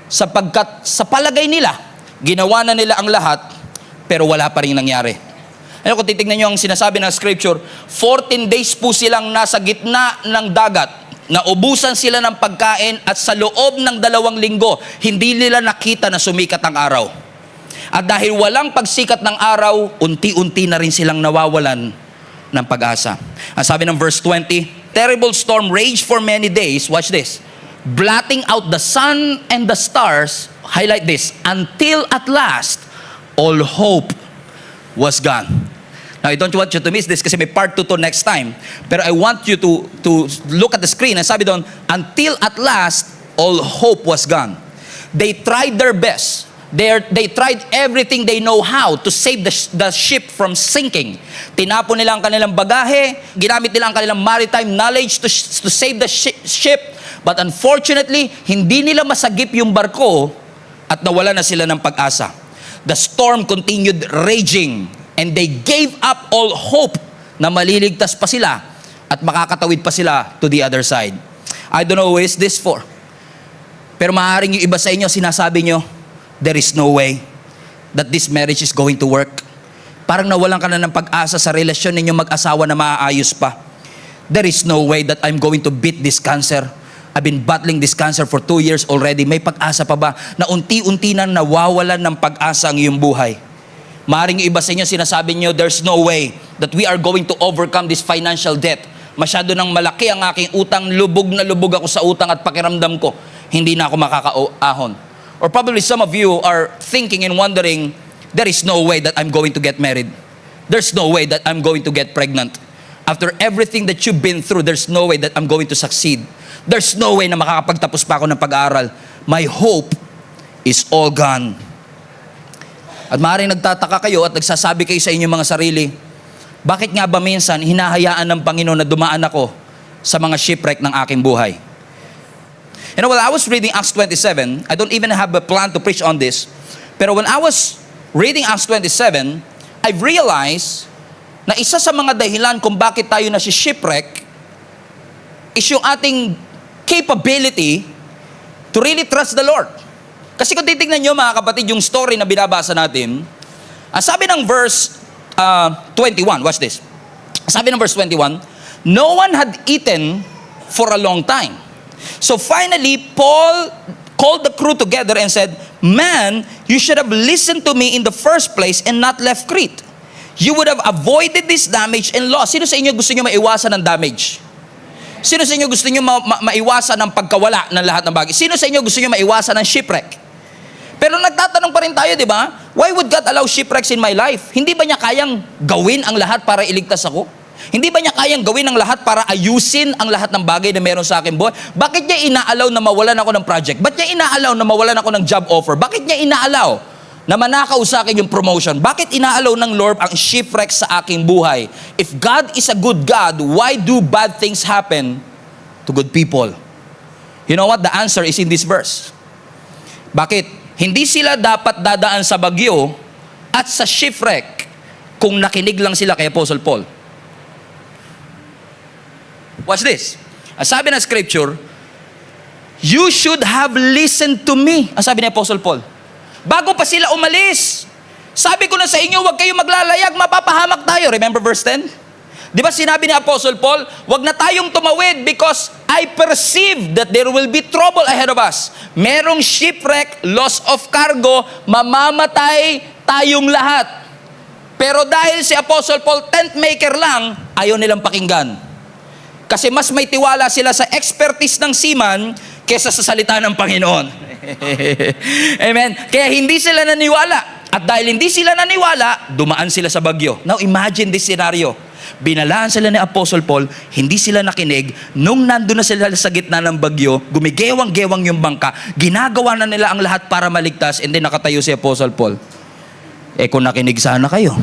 sapagkat sa palagay nila, ginawa na nila ang lahat, pero wala pa rin nangyari. Ano kung titignan nyo ang sinasabi ng scripture, 14 days po silang nasa gitna ng dagat, naubusan sila ng pagkain at sa loob ng 2 linggo, hindi nila nakita na sumikat ang araw. At dahil walang pagsikat ng araw, unti-unti na rin silang nawawalan ng pag-asa. Ang sabi ng verse 20, terrible storm raged for many days, watch this, blotting out the sun and the stars, highlight this, until at last, all hope was gone. Now, I don't want you to miss this kasi may part 2 to next time. Pero I want you to look at the screen and sabi doon, until at last, all hope was gone. They tried their best. They tried everything they know how to save the ship from sinking. Tinapon nila ang kanilang bagahe, ginamit nila ang kanilang maritime knowledge to save the ship. But unfortunately, hindi nila masagip yung barko at nawala na sila ng pag-asa. The storm continued raging and they gave up all hope na maliligtas pa sila at makakatawid pa sila to the other side. I don't know who is this for. Pero maaaring yung iba sa inyo, sinasabi nyo, there is no way that this marriage is going to work. Parang nawalan ka na ng pag-asa sa relasyon ninyong mag-asawa na maaayos pa. There is no way that I'm going to beat this cancer. I've been battling this cancer for 2 years already. May pag-asa pa ba na unti-unti na nawawalan ng pag-asa ang iyong buhay? Maaaring yung iba sa inyo, sinasabi nyo, there's no way that we are going to overcome this financial debt. Masyado nang malaki ang aking utang, lubog na lubog ako sa utang at pakiramdam ko, hindi na ako makakaahon. Or probably some of you are thinking and wondering, there is no way that I'm going to get married. There's no way that I'm going to get pregnant. After everything that you've been through, there's no way that I'm going to succeed. There's no way na makakapagtapos pa ako ng pag-aaral. My hope is all gone. At maaaring nagtataka kayo at nagsasabi kayo sa inyong mga sarili, bakit nga ba minsan hinahayaan ng Panginoon na dumaan ako sa mga shipwreck ng aking buhay? You know, while I was reading Acts 27, I don't even have a plan to preach on this. Pero when I was reading Acts 27, I realized na isa sa mga dahilan kung bakit tayo na si shipwreck is yung ating capability to really trust the Lord. Kasi kung titignan nyo mga kapatid yung story na binabasa natin, ang sabi ng verse 21, watch this. Sabi ng verse 21, no one had eaten for a long time. So finally, Paul called the crew together and said, man, you should have listened to me in the first place and not left Crete. You would have avoided this damage and loss. Sino sa inyo gusto nyo maiwasan ng damage? Sino sa inyo gusto nyo maiwasan ng pagkawala ng lahat ng bagay? Sino sa inyo gusto nyo maiwasan ng shipwreck? Pero nagtatanong pa rin tayo, di ba? Why would God allow shipwrecks in my life? Hindi ba niya kayang gawin ang lahat para iligtas ako? Hindi ba niya kayang gawin ang lahat para ayusin ang lahat ng bagay na meron sa akin buhay? Bakit niya inaalaw na mawalan ako ng project? Bakit niya inaalaw na mawalan ako ng job offer? Bakit niya inaalaw na manakaw sa akin yung promotion? Bakit inaalaw ng Lord ang shipwreck sa aking buhay? If God is a good God, why do bad things happen to good people? You know what? The answer is in this verse. Bakit? Hindi sila dapat dadaan sa bagyo at sa shipwreck kung nakinig lang sila kay Apostle Paul. Watch this. Ang sabi ng scripture, you should have listened to me. Ang sabi ni Apostle Paul. Bago pa sila umalis, sabi ko na sa inyo, huwag kayong maglalayag, mapapahamak tayo. Remember verse 10? Di ba sinabi ni Apostle Paul, huwag na tayong tumawid because I perceive that there will be trouble ahead of us. Merong shipwreck, loss of cargo, mamamatay tayong lahat. Pero dahil si Apostle Paul, tent maker lang, ayaw nilang pakinggan. Kasi mas may tiwala sila sa expertise ng seaman kesa sa salita ng Panginoon. Amen? Kaya hindi sila naniwala. At dahil hindi sila naniwala, dumaan sila sa bagyo. Now imagine this scenario. Binalaan sila ni Apostle Paul, hindi sila nakinig. Nung nandun na sila sa gitna ng bagyo, gumigewang-gewang yung bangka, ginagawa na nila ang lahat para maligtas, and then nakatayo si Apostle Paul. Kung nakinig sana kayo,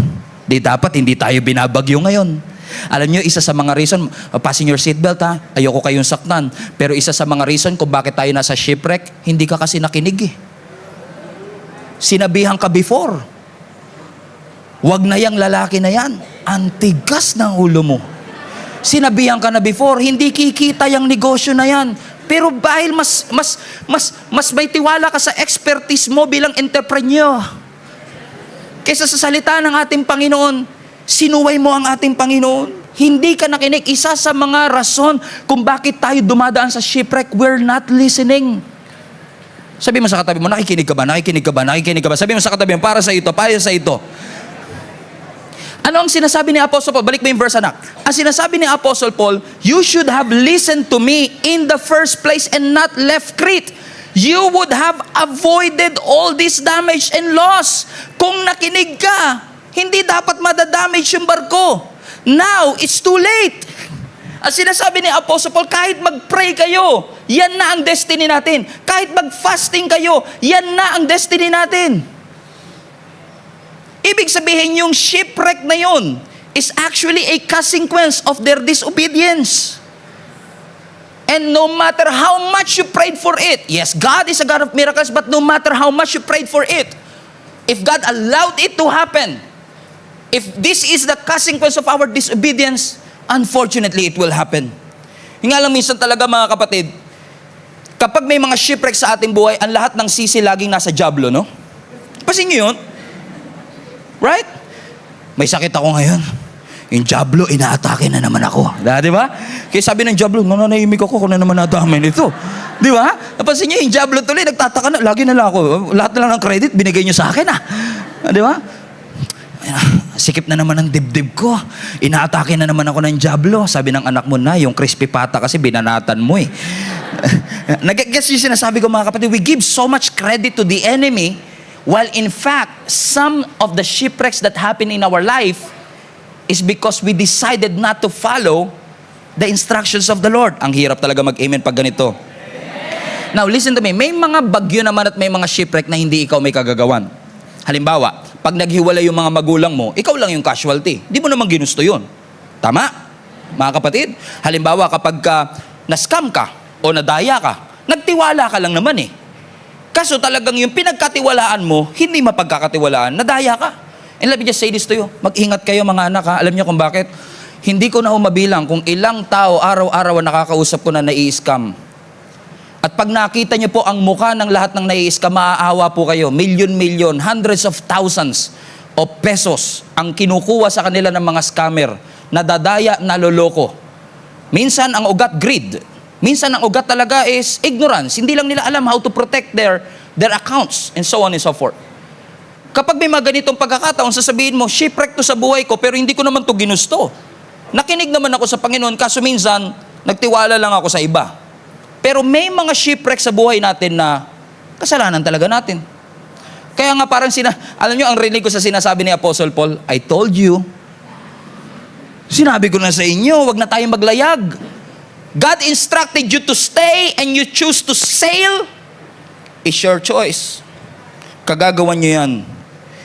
di dapat hindi tayo binabagyo ngayon. Alam nyo, isa sa mga reason, fasten your seatbelt ha, ayoko kayong saktan. Pero isa sa mga reason kung bakit tayo nasa shipwreck, hindi ka kasi nakinig eh. Sinabihan ka before. Wag na yang lalaki na yan. Ang tigas ng ulo mo. Sinabihan ka na before, hindi kikita yung negosyo na yan. Pero dahil mas may tiwala ka sa expertise mo bilang entrepreneur, kaysa sa salita ng ating Panginoon, sinuway mo ang ating Panginoon. Hindi ka nakinig. Isa sa mga rason kung bakit tayo dumadaan sa shipwreck, we're not listening. Sabi mo sa katabi mo, nakikinig ka ba? Nakikinig ka ba? Nakikinig ka ba? Sabi mo sa katabi mo, para sa ito, para sa ito. Ano ang sinasabi ni Apostle Paul? Balik mo yung verse, anak. Ang sinasabi ni Apostle Paul, you should have listened to me in the first place and not left Crete. You would have avoided all this damage and loss. Kung nakinig ka, hindi dapat madadamage yung barko. Now, it's too late. Ang sinasabi ni Apostle Paul, kahit mag-pray kayo, yan na ang destiny natin. Kahit mag-fasting kayo, yan na ang destiny natin. Ibig sabihin, yung shipwreck na yun is actually a consequence of their disobedience. And no matter how much you prayed for it, yes, God is a God of miracles, but no matter how much you prayed for it, if God allowed it to happen, if this is the consequence of our disobedience, unfortunately, it will happen. Yung nga lang minsan talaga mga kapatid, kapag may mga shipwreck sa ating buhay, ang lahat ng sisi laging nasa dyablo, no? Pasin nyo yun? Right? May sakit ako ngayon. Yung dyablo, inaatake na naman ako. Di ba? Kaya sabi ng dyablo, nananahimik ako kung na naman nadamay nito. Di ba? Napansin niyo, yung dyablo tuloy, nagtataka na, lagi na lang ako. Lahat na lang ng credit, binigay niyo sa akin Di ba? Sikip na naman ang dibdib ko. Inaatake na naman ako ng dyablo. Sabi ng anak mo na, yung crispy pata kasi binanatan mo eh. Nag-guess yung sinasabi ko mga kapatid, we give so much credit to the enemy, while in fact, some of the shipwrecks that happen in our life is because we decided not to follow the instructions of the Lord. Ang hirap talaga mag-amen pag ganito. Now, listen to me. May mga bagyo naman at may mga shipwreck na hindi ikaw may kagagawan. Halimbawa, pag naghiwalay yung mga magulang mo, ikaw lang yung casualty. Di mo naman ginusto yun. Tama? Mga kapatid? Halimbawa, kapag na-scam ka o nadaya ka, nagtiwala ka lang naman eh. Kaso talagang yung pinagkatiwalaan mo, hindi mapagkakatiwalaan, nadaya ka. And let me just say this to you. Mag-ingat kayo mga anak ha. Alam niyo kung bakit? Hindi ko na mabilang kung ilang tao araw-araw nakakausap ko na nai-scam. At pag nakita niyo po ang mukha ng lahat ng nai-scam, maaawa po kayo. Milyon-milyon, hundreds of thousands of pesos ang kinukuha sa kanila ng mga scammer. Nadadaya, naloloko. Minsan ang ugat greed. Minsan ang ugat talaga is ignorance. Hindi lang nila alam how to protect their accounts and so on and so forth. Kapag may mga ganitong pagkakataon, sasabihin mo, shipwreck to sa buhay ko, pero hindi ko naman to ginusto. Nakinig naman ako sa Panginoon, kaso minsan, nagtiwala lang ako sa iba. Pero may mga shipwreck sa buhay natin na kasalanan talaga natin. Kaya nga parang alam nyo, ang rinig ko sa sinasabi ni Apostle Paul, I told you, sinabi ko na sa inyo, wag na tayong maglayag. God instructed you to stay and you choose to sail, it's your choice. Kagagawan nyo yan.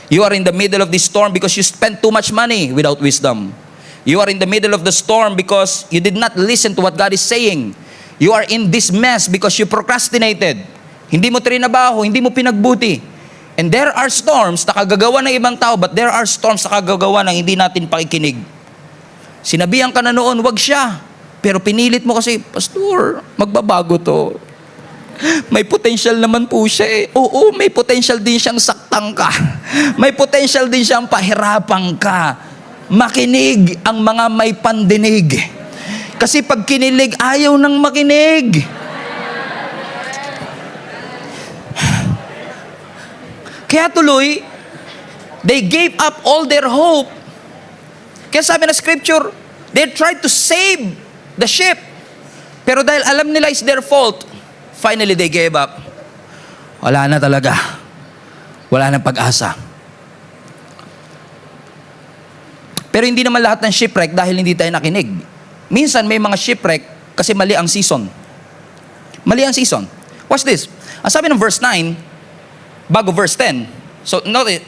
You are in the middle of this storm because you spent too much money without wisdom. You are in the middle of the storm because you did not listen to what God is saying. You are in this mess because you procrastinated. Hindi mo trinabaho, hindi mo pinagbuti. And there are storms na kagagawa ng ibang tao, but there are storms na kagagawa ng hindi natin pakikinig. Sinabihan ka na noon, wag siya. Pero pinilit mo kasi, Pastor, magbabago to. May potential naman po siya eh. Oo, may potential din siyang saktang ka. May potential din siyang pahirapan ka. Makinig ang mga may pandinig. Kasi pag kinilig, ayaw nang makinig. Kaya tuloy, they gave up all their hope. Kaya sabi na scripture, they tried to save the ship. Pero dahil alam nila it's their fault, finally they gave up. Wala na talaga. Wala nang pag-asa. Pero hindi naman lahat ng shipwreck dahil hindi tayo nakinig. Minsan may mga shipwreck kasi mali ang season. Mali ang season. Watch this. Ang sabi ng verse 9, bago verse 10. So, notice,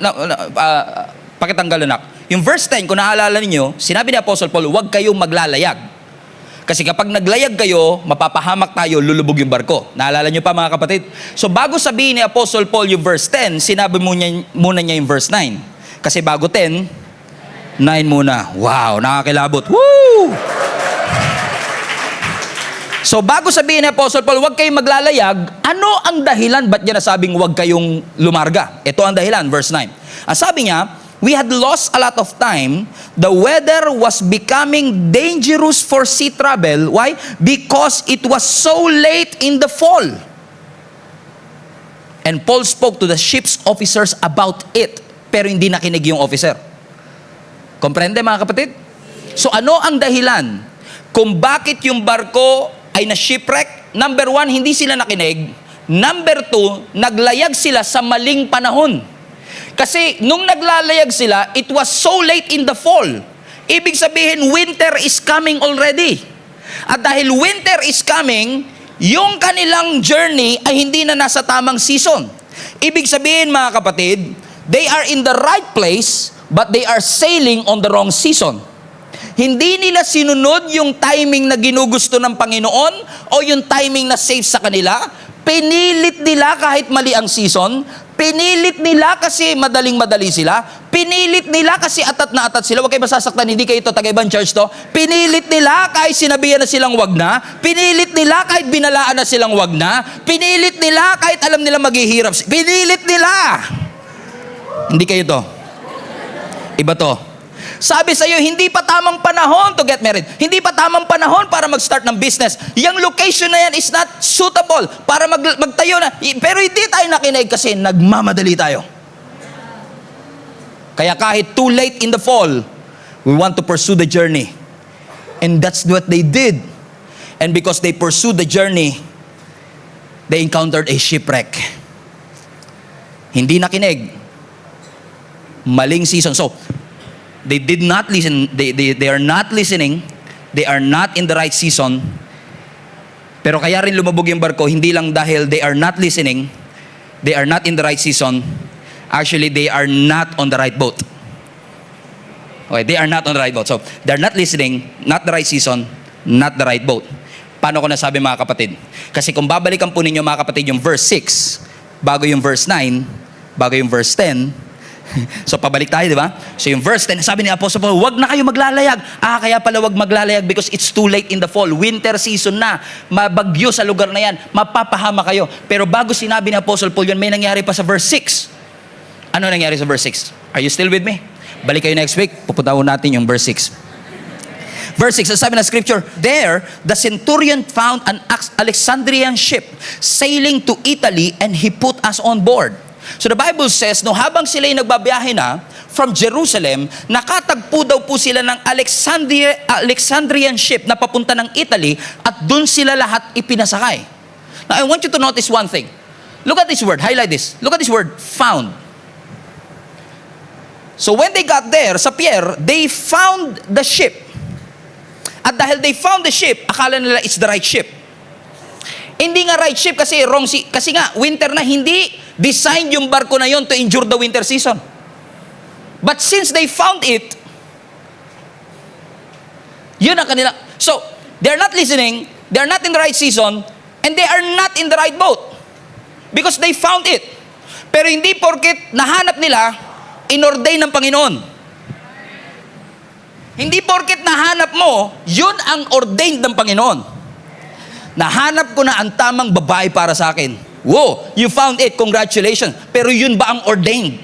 pakitanggal anak. Yung verse 10, kung naaalala ninyo, sinabi ni Apostle Paul, huwag kayong maglalayag. Kasi kapag naglayag kayo, mapapahamak tayo, lulubog yung barko. Naalala nyo pa mga kapatid? So bago sabihin ni Apostle Paul yung verse 10, sinabi muna niya yung verse 9. Kasi bago 10, 9 muna. Wow, nakakilabot. Woo! So bago sabihin ni Apostle Paul, huwag kayong maglalayag, ano ang dahilan? Ba't niya nasabing huwag kayong lumarga? Ito ang dahilan, verse 9. Ang sabi niya, we had lost a lot of time. The weather was becoming dangerous for sea travel. Why? Because it was so late in the fall. And Paul spoke to the ship's officers about it. Pero hindi nakinig yung officer. Komprende mga kapatid? So ano ang dahilan kung bakit yung barko ay na-shipwreck? Number 1, hindi sila nakinig. Number 2, naglayag sila sa maling panahon. Kasi nung naglalayag sila, it was so late in the fall. Ibig sabihin, winter is coming already. At dahil winter is coming, yung kanilang journey ay hindi na nasa tamang season. Ibig sabihin mga kapatid, they are in the right place, but they are sailing on the wrong season. Hindi nila sinunod yung timing na ginugusto ng Panginoon o yung timing na safe sa kanila. Pinilit nila kahit mali ang season. Pinilit nila kasi madaling-madali sila. Pinilit nila kasi atat na atat sila. Huwag kayo masasaktan, hindi kayo ito, taga-ibang church to. Pinilit nila kahit sinabihan na silang wag na. Pinilit nila kahit binalaan na silang wag na. Pinilit nila kahit alam nila maghihirap. Pinilit nila. Hindi kayo to. Iba to. Sabi sa iyo, hindi pa tamang panahon to get married. Hindi pa tamang panahon para mag-start ng business. Yung location na yan is not suitable para magtayo na. Pero hindi tayo nakinig kasi nagmamadali tayo. Kaya kahit too late in the fall, we want to pursue the journey. And that's what they did. And because they pursued the journey, they encountered a shipwreck. Hindi nakinig. Maling season. So, they did not listen. They are not listening. They are not in the right season. Pero kaya rin lumubog yung barko, hindi lang dahil they are not listening, they are not in the right season. Actually, they are not on the right boat. Okay, they are not on the right boat. So, they're not listening, not the right season, not the right boat. Paano ko nasabi mga kapatid? Kasi kung babalikan po ninyo mga kapatid yung verse 6, bago yung verse 9, bago yung verse 10, so pabalik tayo, di ba? So yung verse 10, sabi ni Apostle Paul, wag na kayo maglalayag. Kaya pala wag maglalayag because it's too late in the fall. Winter season na. Mabagyo sa lugar na yan. Mapapahama kayo. Pero bago sinabi ni Apostle Paul yun, may nangyari pa sa verse 6. Ano nangyari sa verse 6? Are you still with me? Balik kayo next week. Pupunta natin yung verse 6. Verse 6, sabi na scripture, there, the centurion found an Alexandrian ship sailing to Italy and he put us on board. So the Bible says, no, habang sila'y nagbabiyahe na from Jerusalem, nakatagpo daw po sila ng Alexandrian ship na papunta ng Italy at dun sila lahat ipinasakay. Now, I want you to notice one thing. Look at this word. Highlight this. Look at this word, found. So when they got there, sa pier, they found the ship. At dahil they found the ship, akala nila it's the right ship. Hindi nga right ship kasi wrong kasi nga winter na, hindi designed yung barko na yon to endure the winter season. But since they found it, yun ang kanila. So, they're not listening, they're not in the right season, and they are not in the right boat. Because they found it. Pero hindi porket nahanap nila, inordain ng Panginoon. Hindi porket nahanap mo, yun ang ordained ng Panginoon. Nahanap ko na ang tamang babae para sa akin. Wow, you found it, congratulations. Pero yun ba ang ordained?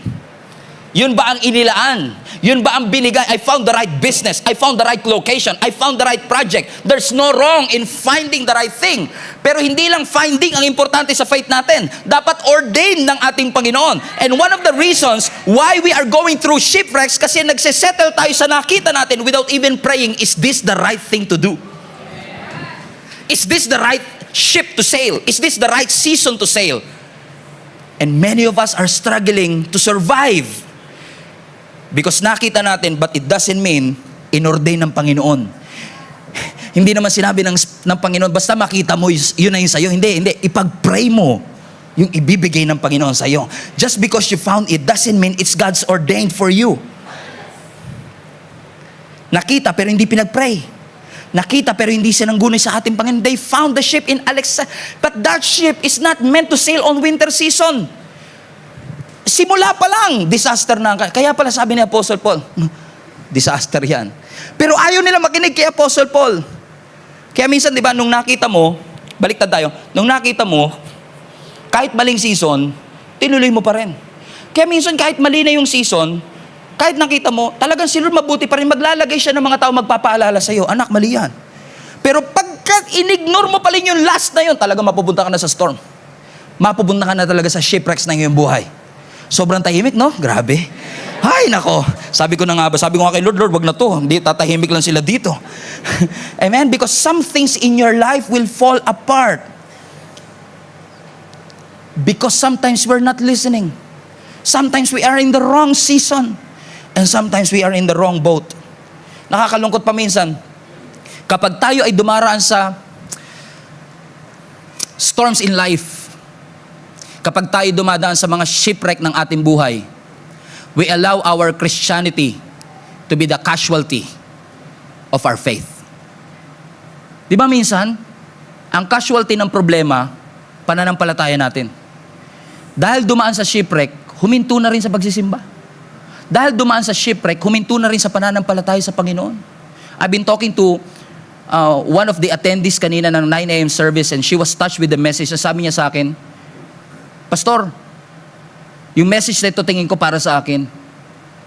Yun ba ang inilaan? Yun ba ang binigay? I found the right business. I found the right location. I found the right project. There's no wrong in finding the right thing. Pero hindi lang finding ang importante sa faith natin. Dapat ordained ng ating Panginoon. And one of the reasons why we are going through shipwrecks kasi nagsesettle tayo sa nakita natin without even praying, is this the right thing to do? Is this the right ship to sail? Is this the right season to sail? And many of us are struggling to survive Because nakita natin, but it doesn't mean inordain ng Panginoon. Hindi naman sinabi ng Panginoon, basta makita mo, yun na yun sa'yo. Hindi. Ipag-pray mo yung ibibigay ng Panginoon sa'yo. Just because you found it doesn't mean it's God's ordained for you. Nakita pero hindi pinag-pray. Nakita pero hindi sinanggunay sa ating Panginoon. They found the ship in Alexandria. But that ship is not meant to sail on winter season. Simula pa lang, disaster na. Kaya pala sabi ni Apostle Paul, disaster yan. Pero ayaw nila makinig kay Apostle Paul. Kaya minsan, di ba, nung nakita mo, baliktad tayo, nung nakita mo, kahit maling season, tinuloy mo pa rin. Kaya minsan, kahit mali na yung season, kahit nakita mo, talagang si Lord mabuti pa rin, maglalagay siya ng mga tao magpapaalala sa'yo, anak, mali yan. Pero pagka inignore mo pa rin yung last na yun, talagang mapupunta ka na sa storm. Mapupunta ka na talaga sa shipwrecks ng iyong buhay. Sobrang tahimik, no? Grabe. Ay, nako. Sabi ko nga kay Lord, wag na to. Hindi, tatahimik lang sila dito. Amen? Because some things in your life will fall apart. Because sometimes we're not listening. Sometimes we are in the wrong season. And sometimes we are in the wrong boat. Nakakalungkot pa minsan. Kapag tayo ay dumaraan sa storms in life, kapag tayo dumadaan sa mga shipwreck ng ating buhay, we allow our Christianity to be the casualty of our faith. Di ba minsan, ang casualty ng problema, pananampalataya natin. Dahil dumaan sa shipwreck, huminto na rin sa pagsisimba. Dahil dumaan sa shipwreck, huminto na rin sa pananampalataya sa Panginoon. I've been talking to one of the attendees kanina ng 9 a.m. service and she was touched with the message. Sabi niya sa akin, Pastor, yung message na ito tingin ko para sa akin.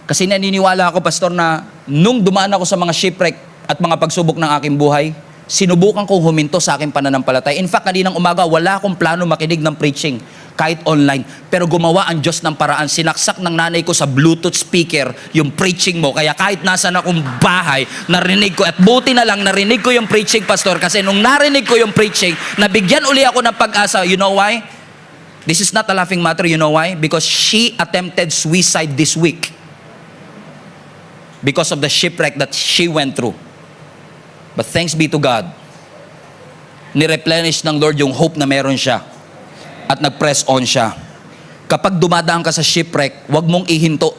Kasi naniniwala ako, Pastor, na nung dumaan ako sa mga shipwreck at mga pagsubok ng aking buhay, sinubukan kong huminto sa aking pananampalataya. In fact, kaninang umaga, wala akong plano makinig ng preaching, kahit online. Pero gumawa ang Diyos ng paraan. Sinaksak ng nanay ko sa Bluetooth speaker yung preaching mo. Kaya kahit nasan akong bahay, narinig ko. At buti na lang, narinig ko yung preaching, Pastor. Kasi nung narinig ko yung preaching, nabigyan uli ako ng pag-asa. You know why? This is not a laughing matter. You know why? Because she attempted suicide this week. Because of the shipwreck that she went through. But thanks be to God, ni-replenish ng Lord yung hope na meron siya at nag-press on siya. Kapag dumadaan ka sa shipwreck, huwag mong ihinto.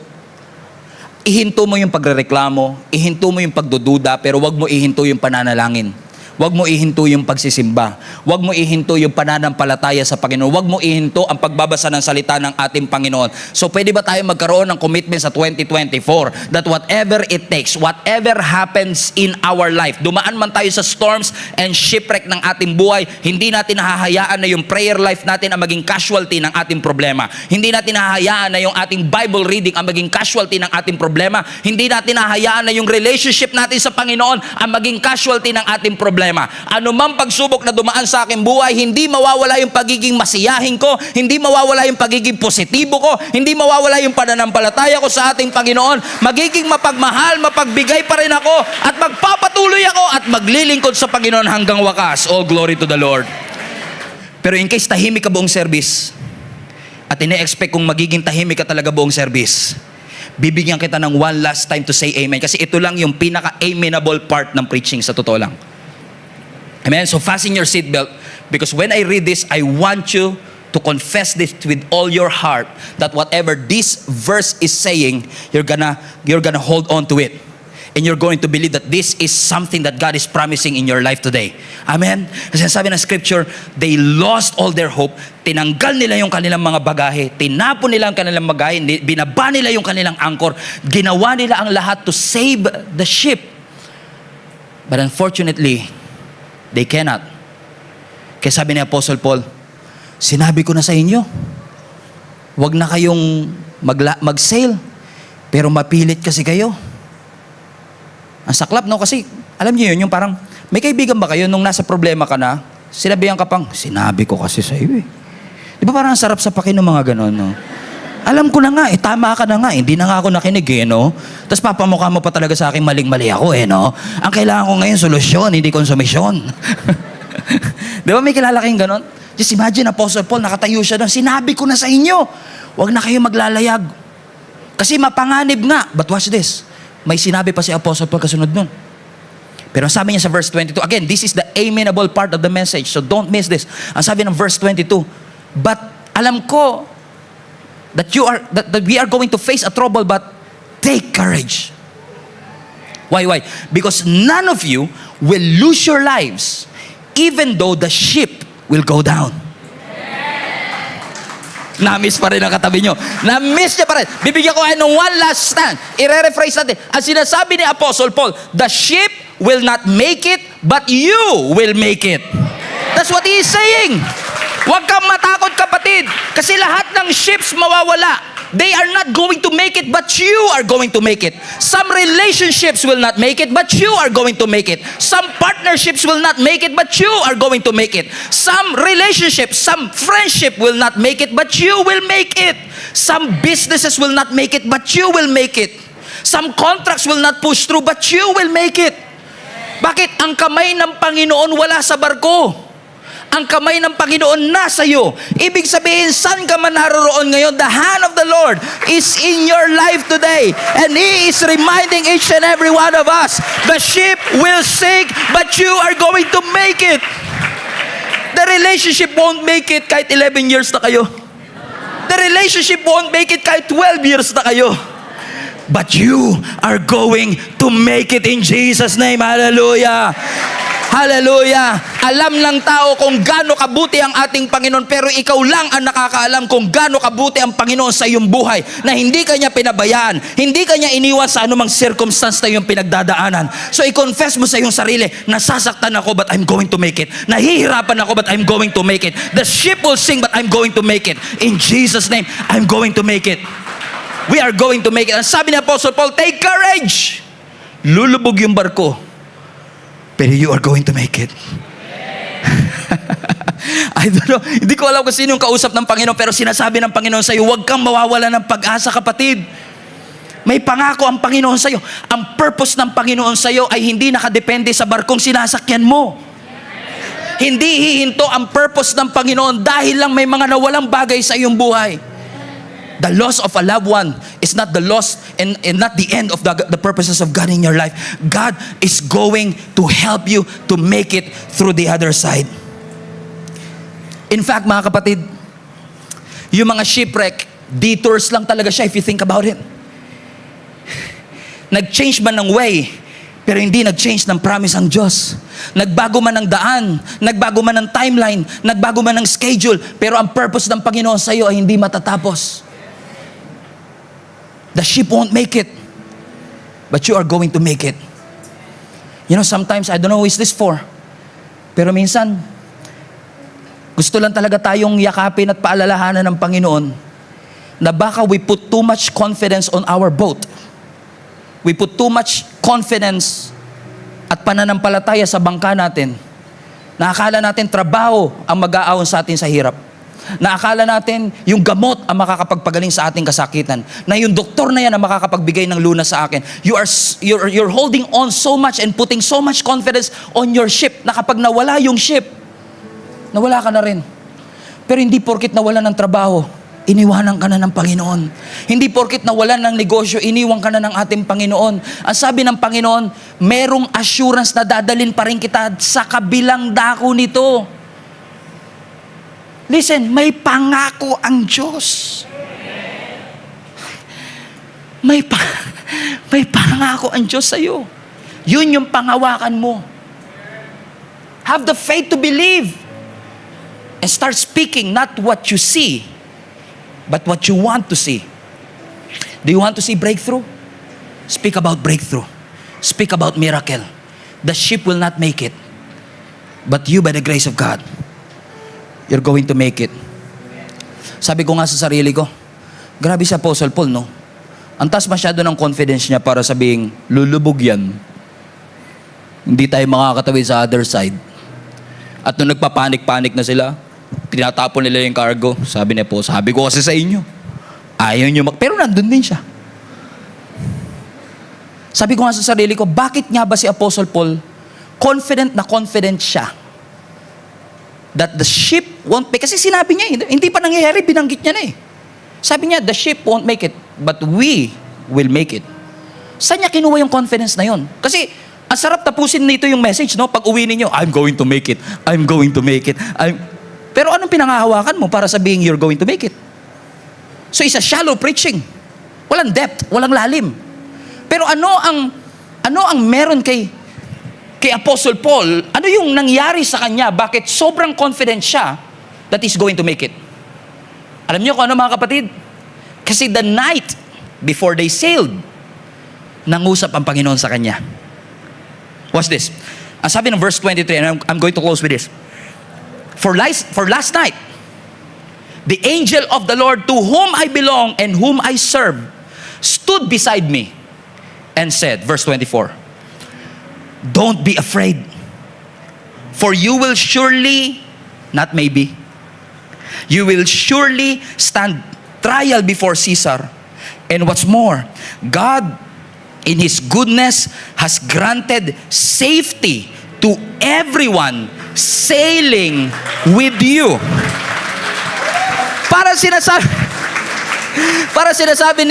Ihinto mo yung pagrereklamo, ihinto mo yung pagdududa, pero huwag mo ihinto yung pananalangin. Huwag mo ihinto yung pagsisimba. Huwag mo ihinto yung pananampalataya sa Panginoon. Huwag mo ihinto ang pagbabasa ng salita ng ating Panginoon. So pwede ba tayo magkaroon ng commitment sa 2024 that whatever it takes, whatever happens in our life, dumaan man tayo sa storms and shipwreck ng ating buhay, hindi natin nahahayaan na yung prayer life natin ang maging casualty ng ating problema. Hindi natin nahahayaan na yung ating Bible reading ang maging casualty ng ating problema. Hindi natin nahahayaan na yung relationship natin sa Panginoon ang maging casualty ng ating problema. Ano mang pagsubok na dumaan sa aking buhay, hindi mawawala yung pagiging masiyahin ko, hindi mawawala yung pagiging positibo ko, hindi mawawala yung pananampalataya ko sa ating Panginoon. Magiging mapagmahal, mapagbigay pa rin ako at magpapatuloy ako at maglilingkod sa Panginoon hanggang wakas. All glory to the Lord. Pero in case tahimik ka buong service at ine-expect kung magiging tahimik ka talaga buong service, bibigyan kita ng one last time to say amen. Kasi ito lang yung pinaka-amenable part ng preaching sa totoo lang. Amen? So fasten your seatbelt because when I read this, I want you to confess this with all your heart that whatever this verse is saying, you're gonna hold on to it. And you're going to believe that this is something that God is promising in your life today. Amen? Kasi sabi ng scripture, they lost all their hope. Tinanggal nila yung kanilang mga bagahe. Tinapon nila ang kanilang bagahe. Binaba nila yung kanilang angkor. Ginawa nila ang lahat to save the ship. But unfortunately, they cannot. Kaya sabi ni Apostle Paul, sinabi ko na sa inyo, huwag na kayong mag-sail, pero mapilit kasi kayo. Ang saklap, no? Kasi, alam niyo yun, yung parang, may kaibigan ba kayo nung nasa problema ka na, sinabihan ka pang, sinabi ko kasi sa iyo eh. Di ba parang sarap sa pakin ng mga ganon, no? Alam ko na nga, tama ka na nga, hindi na nga ako nakinig eh, no? Tapos papamukha mo pa talaga sa akin maling-mali ako eh, no? Ang kailangan ko ngayon, solusyon, hindi konsumisyon. Di ba may kilala kayong ganon? Just imagine, Apostle Paul, nakatayo siya doon, sinabi ko na sa inyo, huwag na kayo maglalayag. Kasi mapanganib nga. But watch this. May sinabi pa si Apostle Paul kasunod nun. Pero ang sabi niya sa verse 22, again, this is the amenable part of the message, so don't miss this. Ang sabi ng verse 22, but alam ko that we are going to face a trouble, but take courage. Why? Because none of you will lose your lives, even though the ship will go down. Na-miss pa rin ang katabi nyo. Na-miss niya pa rin. Bibigyan ko kayo ng one last stand. I-rephrase natin. Ang sinasabi ni Apostle Paul, the ship will not make it, but you will make it. That's what he is saying. Huwag kang matakot, kapatid. Kasi lahat ng ships mawawala. They are not going to make it, but you are going to make it. Some relationships will not make it, but you are going to make it. Some partnerships will not make it, but you are going to make it. Some relationships, some friendship will not make it, but you will make it. Some businesses will not make it, but you will make it. Some contracts will not push through, but you will make it. Bakit? Ang kamay ng Panginoon wala sa barko. Ang kamay ng Panginoon nasa iyo. Ibig sabihin, saan ka man naroroon ngayon, the hand of the Lord is in your life today. And He is reminding each and every one of us, the ship will sink, but you are going to make it. The relationship won't make it kahit 11 years na kayo. The relationship won't make it kahit 12 years na kayo. But you are going to make it in Jesus' name. Hallelujah. Hallelujah. Alam ng tao kung gaano kabuti ang ating Panginoon, pero ikaw lang ang nakakaalam kung gaano kabuti ang Panginoon sa iyong buhay, na hindi ka niya pinabayaan, hindi ka niya iniwan sa anumang circumstance na iyong pinagdadaanan. So i-confess mo sa iyong sarili, nasasaktan ako but I'm going to make it. Nahihirapan ako but I'm going to make it. The ship will sink but I'm going to make it. In Jesus' name, I'm going to make it. We are going to make it. Ang sabi ni Apostle Paul, take courage. Lulubog yung barko, pero you are going to make it. I don't know. Hindi ko alam kung sino yung kausap ng Panginoon, pero sinasabi ng Panginoon sa iyo, huwag kang mawawala ng pag-asa, kapatid. May pangako ang Panginoon sa iyo. Ang purpose ng Panginoon sa iyo ay hindi nakadepende sa barkong sinasakyan mo. Hindi hihinto ang purpose ng Panginoon dahil lang may mga nawalang bagay sa iyong buhay. The loss of a loved one is not the loss and not the end of the purposes of God in your life. God is going to help you to make it through the other side. In fact, mga kapatid, yung mga shipwreck, detours lang talaga siya if you think about it. Nag-change man ng way, pero hindi nag-change ng promise ang Diyos. Nagbago man ng daan, nagbago man ng timeline, nagbago man ng schedule, pero ang purpose ng Panginoon sa iyo ay hindi matatapos. The ship won't make it, but you are going to make it. You know, sometimes, I don't know who is this for, pero minsan, gusto lang talaga tayong yakapin at paalalahanan ng Panginoon na baka we put too much confidence on our boat. We put too much confidence at pananampalataya sa bangka natin. Naakala natin trabaho ang mag-aawon sa atin sa hirap. Naakala natin yung gamot ang makakapagpagaling sa ating kasakitan. Na yung doktor na yan ang makakapagbigay ng lunas sa akin. You're holding on so much and putting so much confidence on your ship na kapag nawala yung ship, nawala ka na rin. Pero hindi porkit nawala ng trabaho, iniwanan ka na ng Panginoon. Hindi porkit nawalan ng negosyo, iniwan ka na ng ating Panginoon. Ang sabi ng Panginoon, merong assurance na dadalin pa rin kita sa kabilang dako nito. Listen, may pangako ang Diyos. May pangako ang Diyos sa iyo. Yun yung pangawakan mo. Have the faith to believe. And start speaking not what you see, but what you want to see. Do you want to see breakthrough? Speak about breakthrough. Speak about miracle. The ship will not make it, but you, by the grace of God, you're going to make it. Sabi ko nga sa sarili ko, grabe si Apostle Paul, no? Ang taas masyado ng confidence niya para sabihing, lulubog yan. Hindi tayo makakatawid sa other side. At nung nagpapanik-panik na sila, tinatapon nila yung cargo. Sabi niya po, sabi ko kasi sa inyo, ayaw nyo pero nandun din siya. Sabi ko nga sa sarili ko, bakit nga ba si Apostle Paul, confident na confident siya, that the ship won't make, kasi sinabi niya, hindi pa nangyayari, binanggit niya na eh. Sabi niya, the ship won't make it. but we will make it. Saan niya kinuha yung confidence na yon? Kasi, ang sarap tapusin nito yung message, no? Pag uwi ninyo, I'm going to make it. I'm going to make it. Pero anong pinangahawakan mo para sabihin you're going to make it? So, it's a shallow preaching. Walang depth, walang lalim. Pero ano ang meron kay Apostle Paul? Ano yung nangyari sa kanya? Bakit sobrang confident siya that he's going to make it? Alam niyo kung ano, mga kapatid? Kasi the night before they sailed, nangusap ang Panginoon sa kanya. Watch this. Ang sabi ng verse 23, and I'm going to close with this. For last night, the angel of the Lord to whom I belong and whom I serve stood beside me and said, verse 24, don't be afraid, for you will surely, not maybe, you will surely stand trial before Caesar. And what's more, God in His goodness has granted safety to everyone sailing with you. Para sinasabi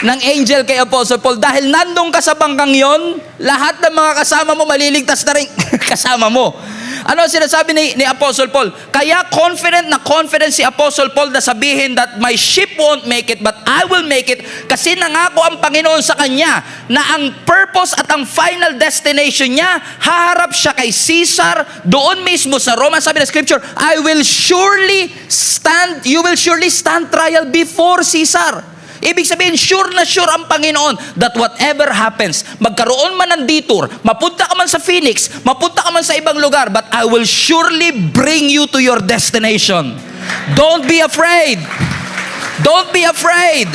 ng angel kay Apostle Paul, dahil nandun ka sa bangkang yon, lahat ng mga kasama mo maliligtas na rin kasama mo. Ano sinasabi ni Apostle Paul? Kaya confident si Apostle Paul na sabihin that my ship won't make it, but I will make it, kasi nangako ang Panginoon sa kanya na ang purpose at ang final destination niya, haharap siya kay Caesar, doon mismo sa Roma. Sabi ng Scripture, you will surely stand trial before Caesar. Ibig sabihin, sure na sure ang Panginoon that whatever happens, magkaroon man ng detour, mapunta ka man sa Phoenix, mapunta ka man sa ibang lugar, but I will surely bring you to your destination. Don't be afraid. Don't be afraid.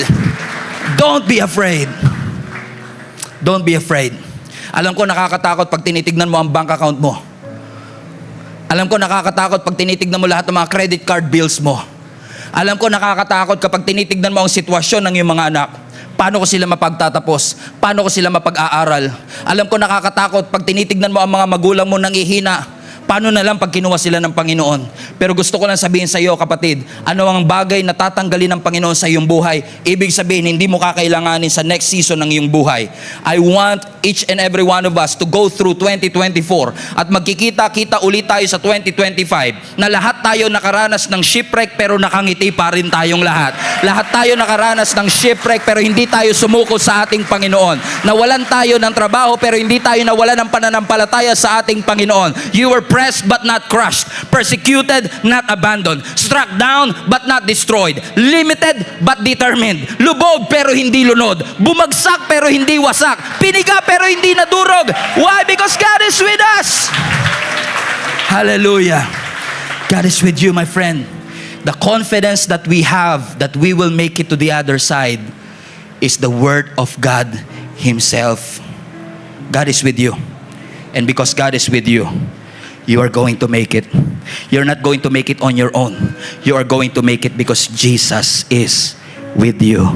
Don't be afraid. Don't be afraid. Alam ko nakakatakot pag tinitignan mo ang bank account mo. Alam ko nakakatakot pag tinitignan mo lahat ng mga credit card bills mo. Alam ko nakakatakot kapag tinitignan mo ang sitwasyon ng iyong mga anak. Paano ko sila mapagtatapos? Paano ko sila mapag-aaral? Alam ko nakakatakot pag tinitignan mo ang mga magulang mo nangihina. Paano na lang pag kinuha sila ng Panginoon? Pero gusto ko lang sabihin sa iyo, kapatid, ano ang bagay na tatanggalin ng Panginoon sa iyong buhay? Ibig sabihin, hindi mo kakailanganin sa next season ng iyong buhay. I want each and every one of us to go through 2024 at magkikita-kita ulit tayo sa 2025 na lahat tayo nakaranas ng shipwreck pero nakangiti pa rin tayong lahat. Lahat tayo nakaranas ng shipwreck pero hindi tayo sumuko sa ating Panginoon. Nawalan tayo ng trabaho pero hindi tayo nawalan ng pananampalataya sa ating Panginoon. You were pressed but not crushed, persecuted, not abandoned, struck down but not destroyed, limited but determined, lubog pero hindi lunod, bumagsak pero hindi wasak, piniga pero hindi nadurog. Why? Because God is with us. Hallelujah. God is with you, my friend. The confidence that we have that we will make it to the other side is the word of God Himself. God is with you. And because God is with you, you are going to make it. You're not going to make it on your own. You are going to make it because Jesus is with you.